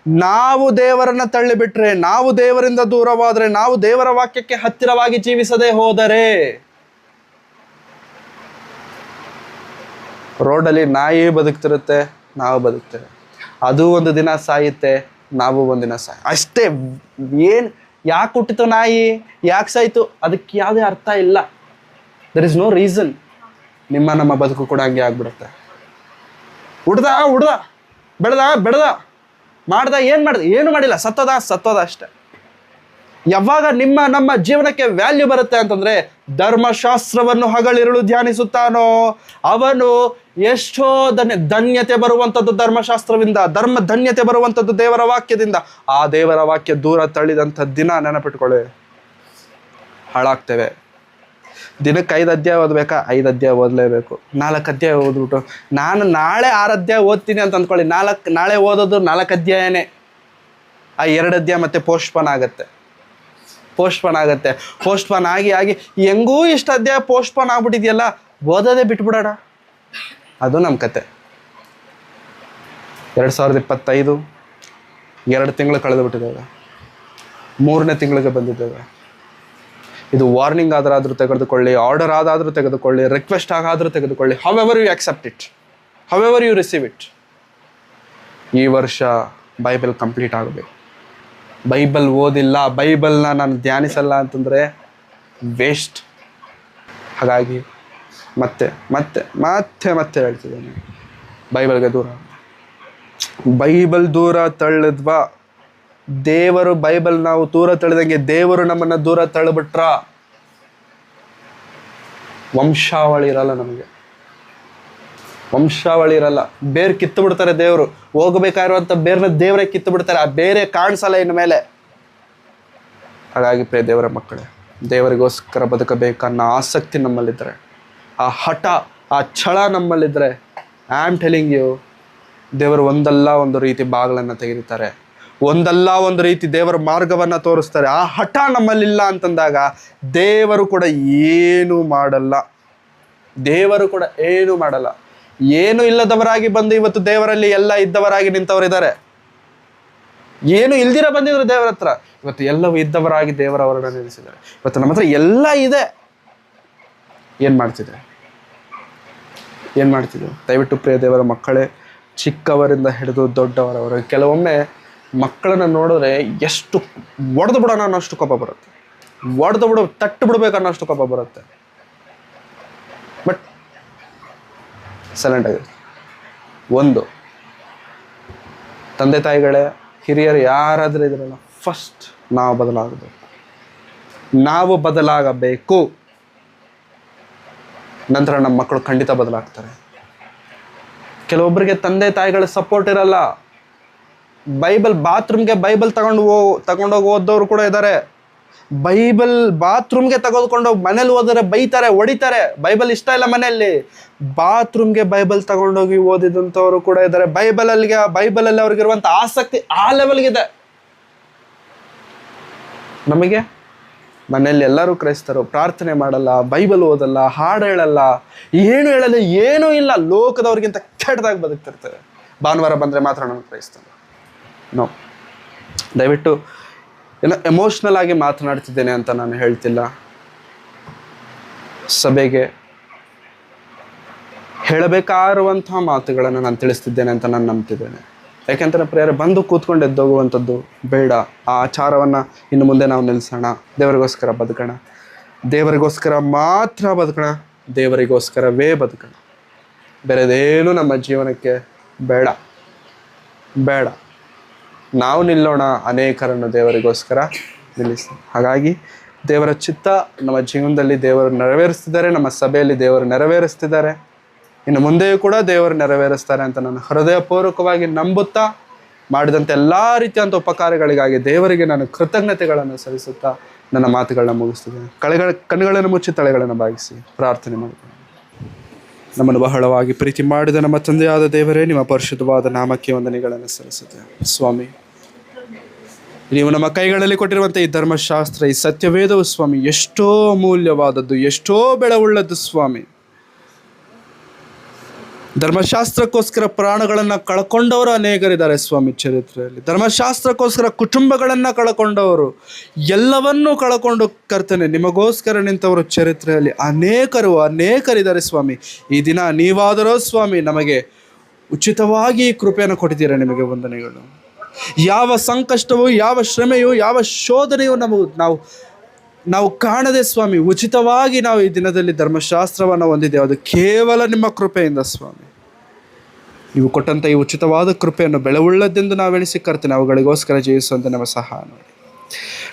ನಾವು ದೇವರನ್ನು ತಳ್ಳಿಬಿಟ್ರೆ, ನಾವು ದೇವರಿಂದ ದೂರವಾದರೆ, ನಾವು ದೇವರ ವಾಕ್ಯಕ್ಕೆ ಹತ್ತಿರವಾಗಿ ಜೀವಿಸದೆ ಹೋದರೆ, ರೋಡಲ್ಲಿ ನಾಯಿ ಬದುಕ್ತಿರುತ್ತೆ, ನಾವು ಬದುಕ್ತೇವೆ. ಅದು ಒಂದು ದಿನ ಸಾಯುತ್ತೆ, ನಾವು ಒಂದಿನ ಅಷ್ಟೇ. ಯಾಕೆ ಹುಟ್ಟಿತು ನಾಯಿ, ಯಾಕೆ ಸಾಯ್ತು, ಅದಕ್ಕೆ ಯಾವುದೇ ಅರ್ಥ ಇಲ್ಲ. There is no reason. ನಮ್ಮ ಬದುಕು ಕೂಡ ಹಂಗೆ ಆಗ್ಬಿಡುತ್ತೆ. ಹುಡ್ದ ಬೆಳೆದ ಮಾಡ್ದ, ಏನು ಮಾಡಿಲ್ಲ, ಸತ್ತೋದ ಅಷ್ಟೆ. ಯಾವಾಗ ನಮ್ಮ ಜೀವನಕ್ಕೆ ವ್ಯಾಲ್ಯೂ ಬರುತ್ತೆ ಅಂತಂದ್ರೆ, ಧರ್ಮಶಾಸ್ತ್ರವನ್ನು ಹಗಲಿರುಳು ಧ್ಯಾನಿಸುತ್ತಾನೋ ಅವನು ಎಷ್ಟೋ ಧನ್ಯತೆ ಬರುವಂಥದ್ದು ಧರ್ಮಶಾಸ್ತ್ರದಿಂದ, ಧನ್ಯತೆ ಬರುವಂಥದ್ದು ದೇವರ ವಾಕ್ಯದಿಂದ. ಆ ದೇವರ ವಾಕ್ಯ ದೂರ ತಳ್ಳಿದಂಥ ದಿನ ನೆನಪಿಟ್ಕೊಳ್ಳಿ, ಹಾಳಾಗ್ತೇವೆ. ದಿನಕ್ಕೆ 5 ಅಧ್ಯಾಯ ಓದಬೇಕಾ? 5 ಅಧ್ಯಾಯ ಓದಲೇಬೇಕು. 4 ಅಧ್ಯಾಯ ಓದ್ಬಿಟ್ಟು ನಾನು ನಾಳೆ 6 ಅಧ್ಯಾಯ ಓದ್ತೀನಿ ಅಂತ ಅಂದ್ಕೊಳ್ಳಿ, ನಾಳೆ ಓದೋದು 4 ಅಧ್ಯಾಯನೇ. ಆ 2 ಅಧ್ಯಾಯ ಮತ್ತೆ ಪೋಸ್ಟ್ಪೋನ್ ಆಗುತ್ತೆ. ಪೋಸ್ಟ್ಪೋನ್ ಆಗಿ ಹೆಂಗೂ ಇಷ್ಟು ಅಧ್ಯಾಯ ಪೋಸ್ಟ್ಪೋನ್ ಆಗ್ಬಿಟ್ಟಿದೆಯಲ್ಲ, ಓದೋದೇ ಬಿಟ್ಬಿಡೋಣ. ಅದು ನಮ್ಮ ಕತೆ. 2025 2 ತಿಂಗಳು ಕಳೆದು ಬಿಟ್ಟಿದ್ದೇವೆ, 3ನೇ ತಿಂಗಳಿಗೆ ಬಂದಿದ್ದೇವೆ. ಇದು ವಾರ್ನಿಂಗ್ ಆದರೂ ತೆಗೆದುಕೊಳ್ಳಿ, ಆರ್ಡರ್ ಆದಾದರೂ ತೆಗೆದುಕೊಳ್ಳಿ, ರಿಕ್ವೆಸ್ಟ್ ಆಗಾದರೂ ತೆಗೆದುಕೊಳ್ಳಿ, however you accept it, however you receive it. ಈ ವರ್ಷ ಬೈಬಲ್ ಕಂಪ್ಲೀಟ್ ಆಗಬೇಕು. ಬೈಬಲ್ ಓದಿಲ್ಲ, ಬೈಬಲ್ನ ನಾನು ಧ್ಯಾನಿಸಲ್ಲ ಅಂತಂದರೆ ವೇಸ್ಟ್. ಹಾಗಾಗಿ ಮತ್ತೆ ಮತ್ತೆ ಮತ್ತೆ ಮತ್ತೆ ಹೇಳ್ತಿದ್ದೇನೆ, ಬೈಬಲ್ಗೆ ಬೈಬಲ್ ದೂರ ತಳ್ಳಿದ್ವಾ ದೇವರು, ಬೈಬಲ್ ನಾವು ದೂರ ತಳ್ಳಿದಂಗೆ ದೇವರು ನಮ್ಮನ್ನು ದೂರ ತಳ್ಳಿಬಿಟ್ರ ವಂಶಾವಳಿ ಇರಲ್ಲ. ನಮಗೆ ವಂಶಾವಳಿ ಇರಲ್ಲ. ಬೇರೆ ಕಿತ್ತು ಬಿಡ್ತಾರೆ ದೇವರು. ಹೋಗಬೇಕಾಗಿರುವಂಥ ಬೇರ್ನ ದೇವರೇ ಕಿತ್ತು ಬಿಡ್ತಾರೆ. ಆ ಬೇರೆ ಕಾಣಿಸಲ್ಲ ಇನ್ನು ಮೇಲೆ. ಹಾಗಾಗಿ ಪ್ರಿಯ ದೇವರ ಮಕ್ಕಳೇ, ದೇವರಿಗೋಸ್ಕರ ಬದುಕಬೇಕನ್ನೋ ಆಸಕ್ತಿ ನಮ್ಮಲ್ಲಿದ್ದರೆ, ಆ ಹಠ, ಆ ಛಳ ನಮ್ಮಲ್ಲಿದ್ದರೆ, ಐ ಆಮ್ ಟೆಲಿಂಗ್ ಯು, ದೇವರು ಒಂದಲ್ಲ ಒಂದು ರೀತಿ ಬಾಗಿಲನ್ನು ತೆಗೆದುತ್ತಾರೆ, ಒಂದಲ್ಲ ಒಂದು ರೀತಿ ದೇವರ ಮಾರ್ಗವನ್ನು ತೋರಿಸ್ತಾರೆ. ಆ ಹಠ ನಮ್ಮಲ್ಲಿಲ್ಲ ಅಂತಂದಾಗ ದೇವರು ಕೂಡ ಏನೂ ಮಾಡಲ್ಲ. ಏನು ಇಲ್ಲದವರಾಗಿ ಬಂದು ಇವತ್ತು ದೇವರಲ್ಲಿ ಎಲ್ಲ ಇದ್ದವರಾಗಿ ನಿಂತವರಿದ್ದಾರೆ. ಏನು ಇಲ್ದಿರ ಬಂದಿದ್ರು ದೇವರ ಹತ್ರ, ಇವತ್ತು ಎಲ್ಲವೂ ಇದ್ದವರಾಗಿ ದೇವರವರನ್ನು ನಿಲ್ಲಿಸಿದ್ದಾರೆ. ಇವತ್ತು ನಮ್ಮ ಹತ್ರ ಎಲ್ಲ ಇದೆ. ಏನು ಮಾಡ್ತಿದೆ? ದಯವಿಟ್ಟು ಪ್ರಿಯ ದೇವರ ಮಕ್ಕಳೇ, ಚಿಕ್ಕವರಿಂದ ಹಿಡಿದು ದೊಡ್ಡವರವರೆಗೆ, ಕೆಲವೊಮ್ಮೆ ಮಕ್ಕಳನ್ನು ನೋಡಿದ್ರೆ ಎಷ್ಟು ಒಡೆದು ಬಿಡೋಣ ಅನ್ನೋಷ್ಟು ಕೋಪ ಬರುತ್ತೆ, ತಟ್ಟು ಬಿಡ್ಬೇಕು ಅನ್ನೋಷ್ಟು ಕೋಪ ಬರುತ್ತೆ. ಬಟ್ ಸೈಲೆಂಟ್ ಆಗಿದೆ. ಒಂದು, ತಂದೆ ತಾಯಿಗಳೇ, ಹಿರಿಯರು ಯಾರಾದರೂ ಇದ್ರಲ್ಲ, ಫಸ್ಟ್ ನಾವು ಬದಲಾಗಬೇಕು. ನಂತರ ನಮ್ಮ ಮಕ್ಕಳು ಖಂಡಿತ ಬದಲಾಗ್ತಾರೆ. ಕೆಲವೊಬ್ಬರಿಗೆ ತಂದೆ ತಾಯಿಗಳ ಸಪೋರ್ಟ್ ಇರಲ್ಲ. ಬಾತ್ರೂಮ್ಗೆ ಬೈಬಲ್ ತಗೊಂಡೋಗಿ ಓದೋರು ಕೂಡ ಇದ್ದಾರೆ. ಬಾತ್ರೂಮ್ಗೆ ತೆಗೆದುಕೊಂಡೋಗಿ ಮನೇಲಿ ಓದಿದ್ರೆ ಬೈತಾರೆ, ಹೊಡಿತಾರೆ. ಬೈಬಲ್ ಇಷ್ಟ ಇಲ್ಲ ಮನೆಯಲ್ಲಿ, ಬಾತ್ರೂಮ್ಗೆ ಬೈಬಲ್ ತಗೊಂಡೋಗಿ ಓದಿದಂಥವ್ರು ಕೂಡ ಇದ್ದಾರೆ. ಬೈಬಲಲ್ಲಿ ಅವ್ರಿಗಿರುವಂಥ ಆಸಕ್ತಿ ಆ ಲೆವೆಲ್ಗಿದೆ. ನಮಗೆ ಮನೆಯಲ್ಲಿ ಎಲ್ಲರೂ ಕ್ರೈಸ್ತರು, ಪ್ರಾರ್ಥನೆ ಮಾಡಲ್ಲ, ಬೈಬಲ್ ಓದಲ್ಲ, ಹಾಡು ಹೇಳಲ್ಲ, ಏನೂ ಇಲ್ಲ. ಲೋಕದವ್ರಿಗಿಂತ ಕೆಟ್ಟದಾಗಿ ಬದುಕ್ತಿರ್ತಾರೆ. ಭಾನುವಾರ ಬಂದರೆ ಮಾತ್ರ ನಾನು ಕ್ರೈಸ್ತನು. ನೋ, ದಯವಿಟ್ಟು ಎಮೋಷ್ನಲ್ ಆಗಿ ಮಾತನಾಡ್ತಿದ್ದೇನೆ ಅಂತ ನಾನು ಹೇಳ್ತಿಲ್ಲ. ಸಭೆಗೆ ಹೇಳಬೇಕಾಗಿರುವಂತಹ ಮಾತುಗಳನ್ನು ನಾನು ತಿಳಿಸ್ತಿದ್ದೇನೆ ಅಂತ ನಾನು ನಂಬ್ತಿದ್ದೇನೆ. ಯಾಕೆಂತಂದರೆ ಪ್ರೇಯರ್ ಬಂದು ಕೂತ್ಕೊಂಡು ಎದ್ದೋಗುವಂಥದ್ದು ಬೇಡ. ಆ ಆಚಾರವನ್ನು ಇನ್ನು ಮುಂದೆ ನಾವು ನಿಲ್ಲಿಸೋಣ. ದೇವರಿಗೋಸ್ಕರ ಬದುಕೋಣ, ದೇವರಿಗೋಸ್ಕರ ಮಾತ್ರ ಬದುಕೋಣ, ದೇವರಿಗೋಸ್ಕರವೇ ಬದುಕೋಣ. ಬೇರೆದೇನು ನಮ್ಮ ಜೀವನಕ್ಕೆ ಬೇಡ. ನಾವು ನಿಲ್ಲೋಣ, ಅನೇಕರನ್ನು ದೇವರಿಗೋಸ್ಕರ ನಿಲ್ಲಿಸಿ. ಹಾಗಾಗಿ ದೇವರ ಚಿತ್ತ ನಮ್ಮ ಜೀವನದಲ್ಲಿ ದೇವರು ನೆರವೇರಿಸ್ತಿದ್ದಾರೆ, ನಮ್ಮ ಸಭೆಯಲ್ಲಿ ದೇವರು ನೆರವೇರಿಸ್ತಿದ್ದಾರೆ, ಇನ್ನು ಮುಂದೆಯೂ ಕೂಡ ದೇವರು ನೆರವೇರಿಸ್ತಾರೆ ಅಂತ ನಾನು ಹೃದಯಪೂರ್ವಕವಾಗಿ ನಂಬುತ್ತಾ, ಮಾಡಿದಂಥ ಎಲ್ಲ ರೀತಿಯಂಥ ಉಪಕಾರಗಳಿಗಾಗಿ ದೇವರಿಗೆ ನಾನು ಕೃತಜ್ಞತೆಗಳನ್ನು ಸಲ್ಲಿಸುತ್ತಾ ನನ್ನ ಮಾತುಗಳನ್ನ ಮುಗಿಸ್ತಿದ್ದೇನೆ. ಕಣ್ಣುಗಳನ್ನು ಮುಚ್ಚಿ ತಲೆಗಳನ್ನು ಬಾಗಿಸಿ ಪ್ರಾರ್ಥನೆ ಮಾಡ್ತೀನಿ. ನಮ್ಮನ್ನು ಬಹಳವಾಗಿ ಪ್ರೀತಿ ಮಾಡಿದ ನಮ್ಮ ತಂದೆಯಾದ ದೇವರೇ, ನಿಮ್ಮ ಪರಿಶುದ್ಧವಾದ ನಾಮಕ್ಕೆ ವಂದನೆಗಳನ್ನು ಸಲ್ಲಿಸುತ್ತೇವೆ. ಸ್ವಾಮಿ, ನೀವು ನಮ್ಮ ಕೈಗಳಲ್ಲಿ ಕೊಟ್ಟಿರುವಂಥ ಈ ಧರ್ಮಶಾಸ್ತ್ರ, ಈ ಸತ್ಯವೇದವು ಸ್ವಾಮಿ ಎಷ್ಟೋ ಅಮೂಲ್ಯವಾದದ್ದು, ಎಷ್ಟೋ ಬೆಳವುಳ್ಳದ್ದು ಸ್ವಾಮಿ. ಧರ್ಮಶಾಸ್ತ್ರಕ್ಕೋಸ್ಕರ ಪ್ರಾಣಗಳನ್ನು ಕಳ್ಕೊಂಡವರು ಅನೇಕರಿದ್ದಾರೆ ಸ್ವಾಮಿ ಚರಿತ್ರೆಯಲ್ಲಿ. ಧರ್ಮಶಾಸ್ತ್ರಕ್ಕೋಸ್ಕರ ಕುಟುಂಬಗಳನ್ನು ಕಳ್ಕೊಂಡವರು, ಎಲ್ಲವನ್ನೂ ಕಳ್ಕೊಂಡು ಕರ್ತನೆ ನಿಮಗೋಸ್ಕರ ನಿಂತವರು ಚರಿತ್ರೆಯಲ್ಲಿ ಅನೇಕರಿದ್ದಾರೆ ಸ್ವಾಮಿ. ಈ ದಿನ ನೀವಾದರೂ ಸ್ವಾಮಿ ನಮಗೆ ಉಚಿತವಾಗಿ ಕೃಪೆಯನ್ನು ಕೊಟ್ಟಿದ್ದೀರಾ, ನಿಮಗೆ ವಂದನೆಗಳು. ಯಾವ ಸಂಕಷ್ಟವೂ, ಯಾವ ಶ್ರಮೆಯೂ, ಯಾವ ಶೋಧನೆಯೂ ನಾವು ಕಾಣದೆ ಸ್ವಾಮಿ ಉಚಿತವಾಗಿ ನಾವು ಈ ದಿನದಲ್ಲಿ ಧರ್ಮಶಾಸ್ತ್ರವನ್ನು ಹೊಂದಿದ್ದೇವೆ. ಅದು ಕೇವಲ ನಿಮ್ಮ ಕೃಪೆಯಿಂದ ಸ್ವಾಮಿ. ನೀವು ಕೊಟ್ಟಂಥ ಈ ಉಚಿತವಾದ ಕೃಪೆಯನ್ನು ಬೆಳವುಳ್ಳದ್ದೆಂದು ನಾವೆಣಿಸಿ ಕರ್ತೇನೆ, ಅವುಗಳಿಗೋಸ್ಕರ ಜೀವಿಸುವಂತೆ ನಮ್ಮ ಸಹಾಯ ನೋಡಿ.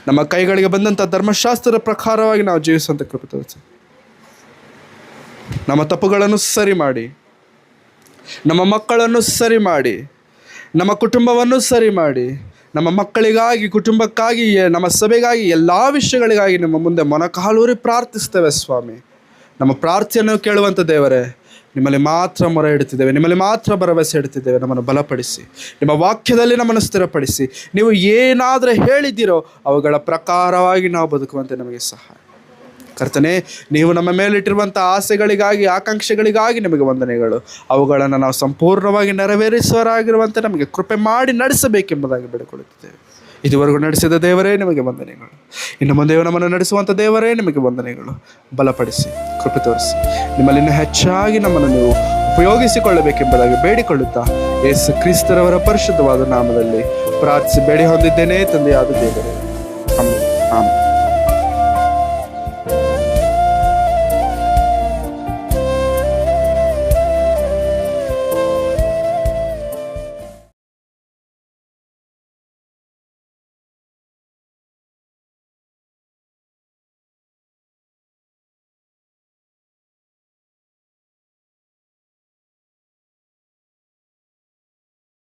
ನಮ್ಮ ಕೈಗಳಿಗೆ ಬಂದಂಥ ಧರ್ಮಶಾಸ್ತ್ರದ ಪ್ರಕಾರವಾಗಿ ನಾವು ಜೀವಿಸುವಂಥ ಕೃಪೆ ತೋರಿಸಿ. ನಮ್ಮ ತಪ್ಪುಗಳನ್ನು ಸರಿ ಮಾಡಿ, ನಮ್ಮ ಮಕ್ಕಳನ್ನು ಸರಿ ಮಾಡಿ, ನಮ್ಮ ಕುಟುಂಬವನ್ನು ಸರಿ ಮಾಡಿ, ನಮ್ಮ ಮಕ್ಕಳಿಗಾಗಿ, ಕುಟುಂಬಕ್ಕಾಗಿ, ನಮ್ಮ ಸಭೆಗಾಗಿ, ಎಲ್ಲ ವಿಷಯಗಳಿಗಾಗಿ ನಿಮ್ಮ ಮುಂದೆ ಮೊಣಕಾಲೂರಿ ಪ್ರಾರ್ಥಿಸ್ತೇವೆ ಸ್ವಾಮಿ. ನಮ್ಮ ಪ್ರಾರ್ಥನೆಯನ್ನು ಕೇಳುವಂಥ ದೇವರೇ, ನಿಮ್ಮಲ್ಲಿ ಮಾತ್ರ ಮೊರೆ ಇಡುತ್ತಿದ್ದೇವೆ, ನಿಮ್ಮಲ್ಲಿ ಮಾತ್ರ ಭರವಸೆ ಇಡುತ್ತಿದ್ದೇವೆ. ನಮ್ಮನ್ನು ಬಲಪಡಿಸಿ, ನಿಮ್ಮ ವಾಕ್ಯದಲ್ಲಿ ನಮ್ಮನ್ನು ಸ್ಥಿರಪಡಿಸಿ, ನೀವು ಏನಾದರೂ ಹೇಳಿದ್ದೀರೋ ಅವುಗಳ ಪ್ರಕಾರವಾಗಿ ನಾವು ಬದುಕುವಂತೆ ನಮಗೆ ಸಹಾಯ. ಕರ್ತನೇ, ನೀವು ನಮ್ಮ ಮೇಲಿಟ್ಟಿರುವಂಥ ಆಸೆಗಳಿಗಾಗಿ, ಆಕಾಂಕ್ಷೆಗಳಿಗಾಗಿ ನಿಮಗೆ ವಂದನೆಗಳು. ಅವುಗಳನ್ನು ನಾವು ಸಂಪೂರ್ಣವಾಗಿ ನೆರವೇರಿಸುವರಾಗಿರುವಂತೆ ನಮಗೆ ಕೃಪೆ ಮಾಡಿ ನಡೆಸಬೇಕೆಂಬುದಾಗಿ ಬೇಡಿಕೊಳ್ಳುತ್ತಿದ್ದೇವೆ. ಇದುವರೆಗೂ ನಡೆಸಿದ ದೇವರೇ ನಿಮಗೆ ವಂದನೆಗಳು. ಇನ್ನು ಮುಂದೆ ನಮ್ಮನ್ನು ನಡೆಸುವಂಥ ದೇವರೇ ನಿಮಗೆ ವಂದನೆಗಳು. ಬಲಪಡಿಸಿ, ಕೃಪೆ ತೋರಿಸಿ, ನಿಮ್ಮಲ್ಲಿ ಇನ್ನೂ ಹೆಚ್ಚಾಗಿ ನಮ್ಮನ್ನು ನೀವು ಉಪಯೋಗಿಸಿಕೊಳ್ಳಬೇಕೆಂಬುದಾಗಿ ಬೇಡಿಕೊಳ್ಳುತ್ತಾ ಯೇಸು ಕ್ರಿಸ್ತರವರ ಪರಿಶುದ್ಧವಾದ ನಾಮದಲ್ಲಿ ಪ್ರಾರ್ಥಿಸಿ ಬೇಡಿ ಹೊಂದಿದ್ದೇನೆ ತಂದೆಯಾದ ದೇವರೇ. ಆಮೆನ್. ಆಮೆನ್.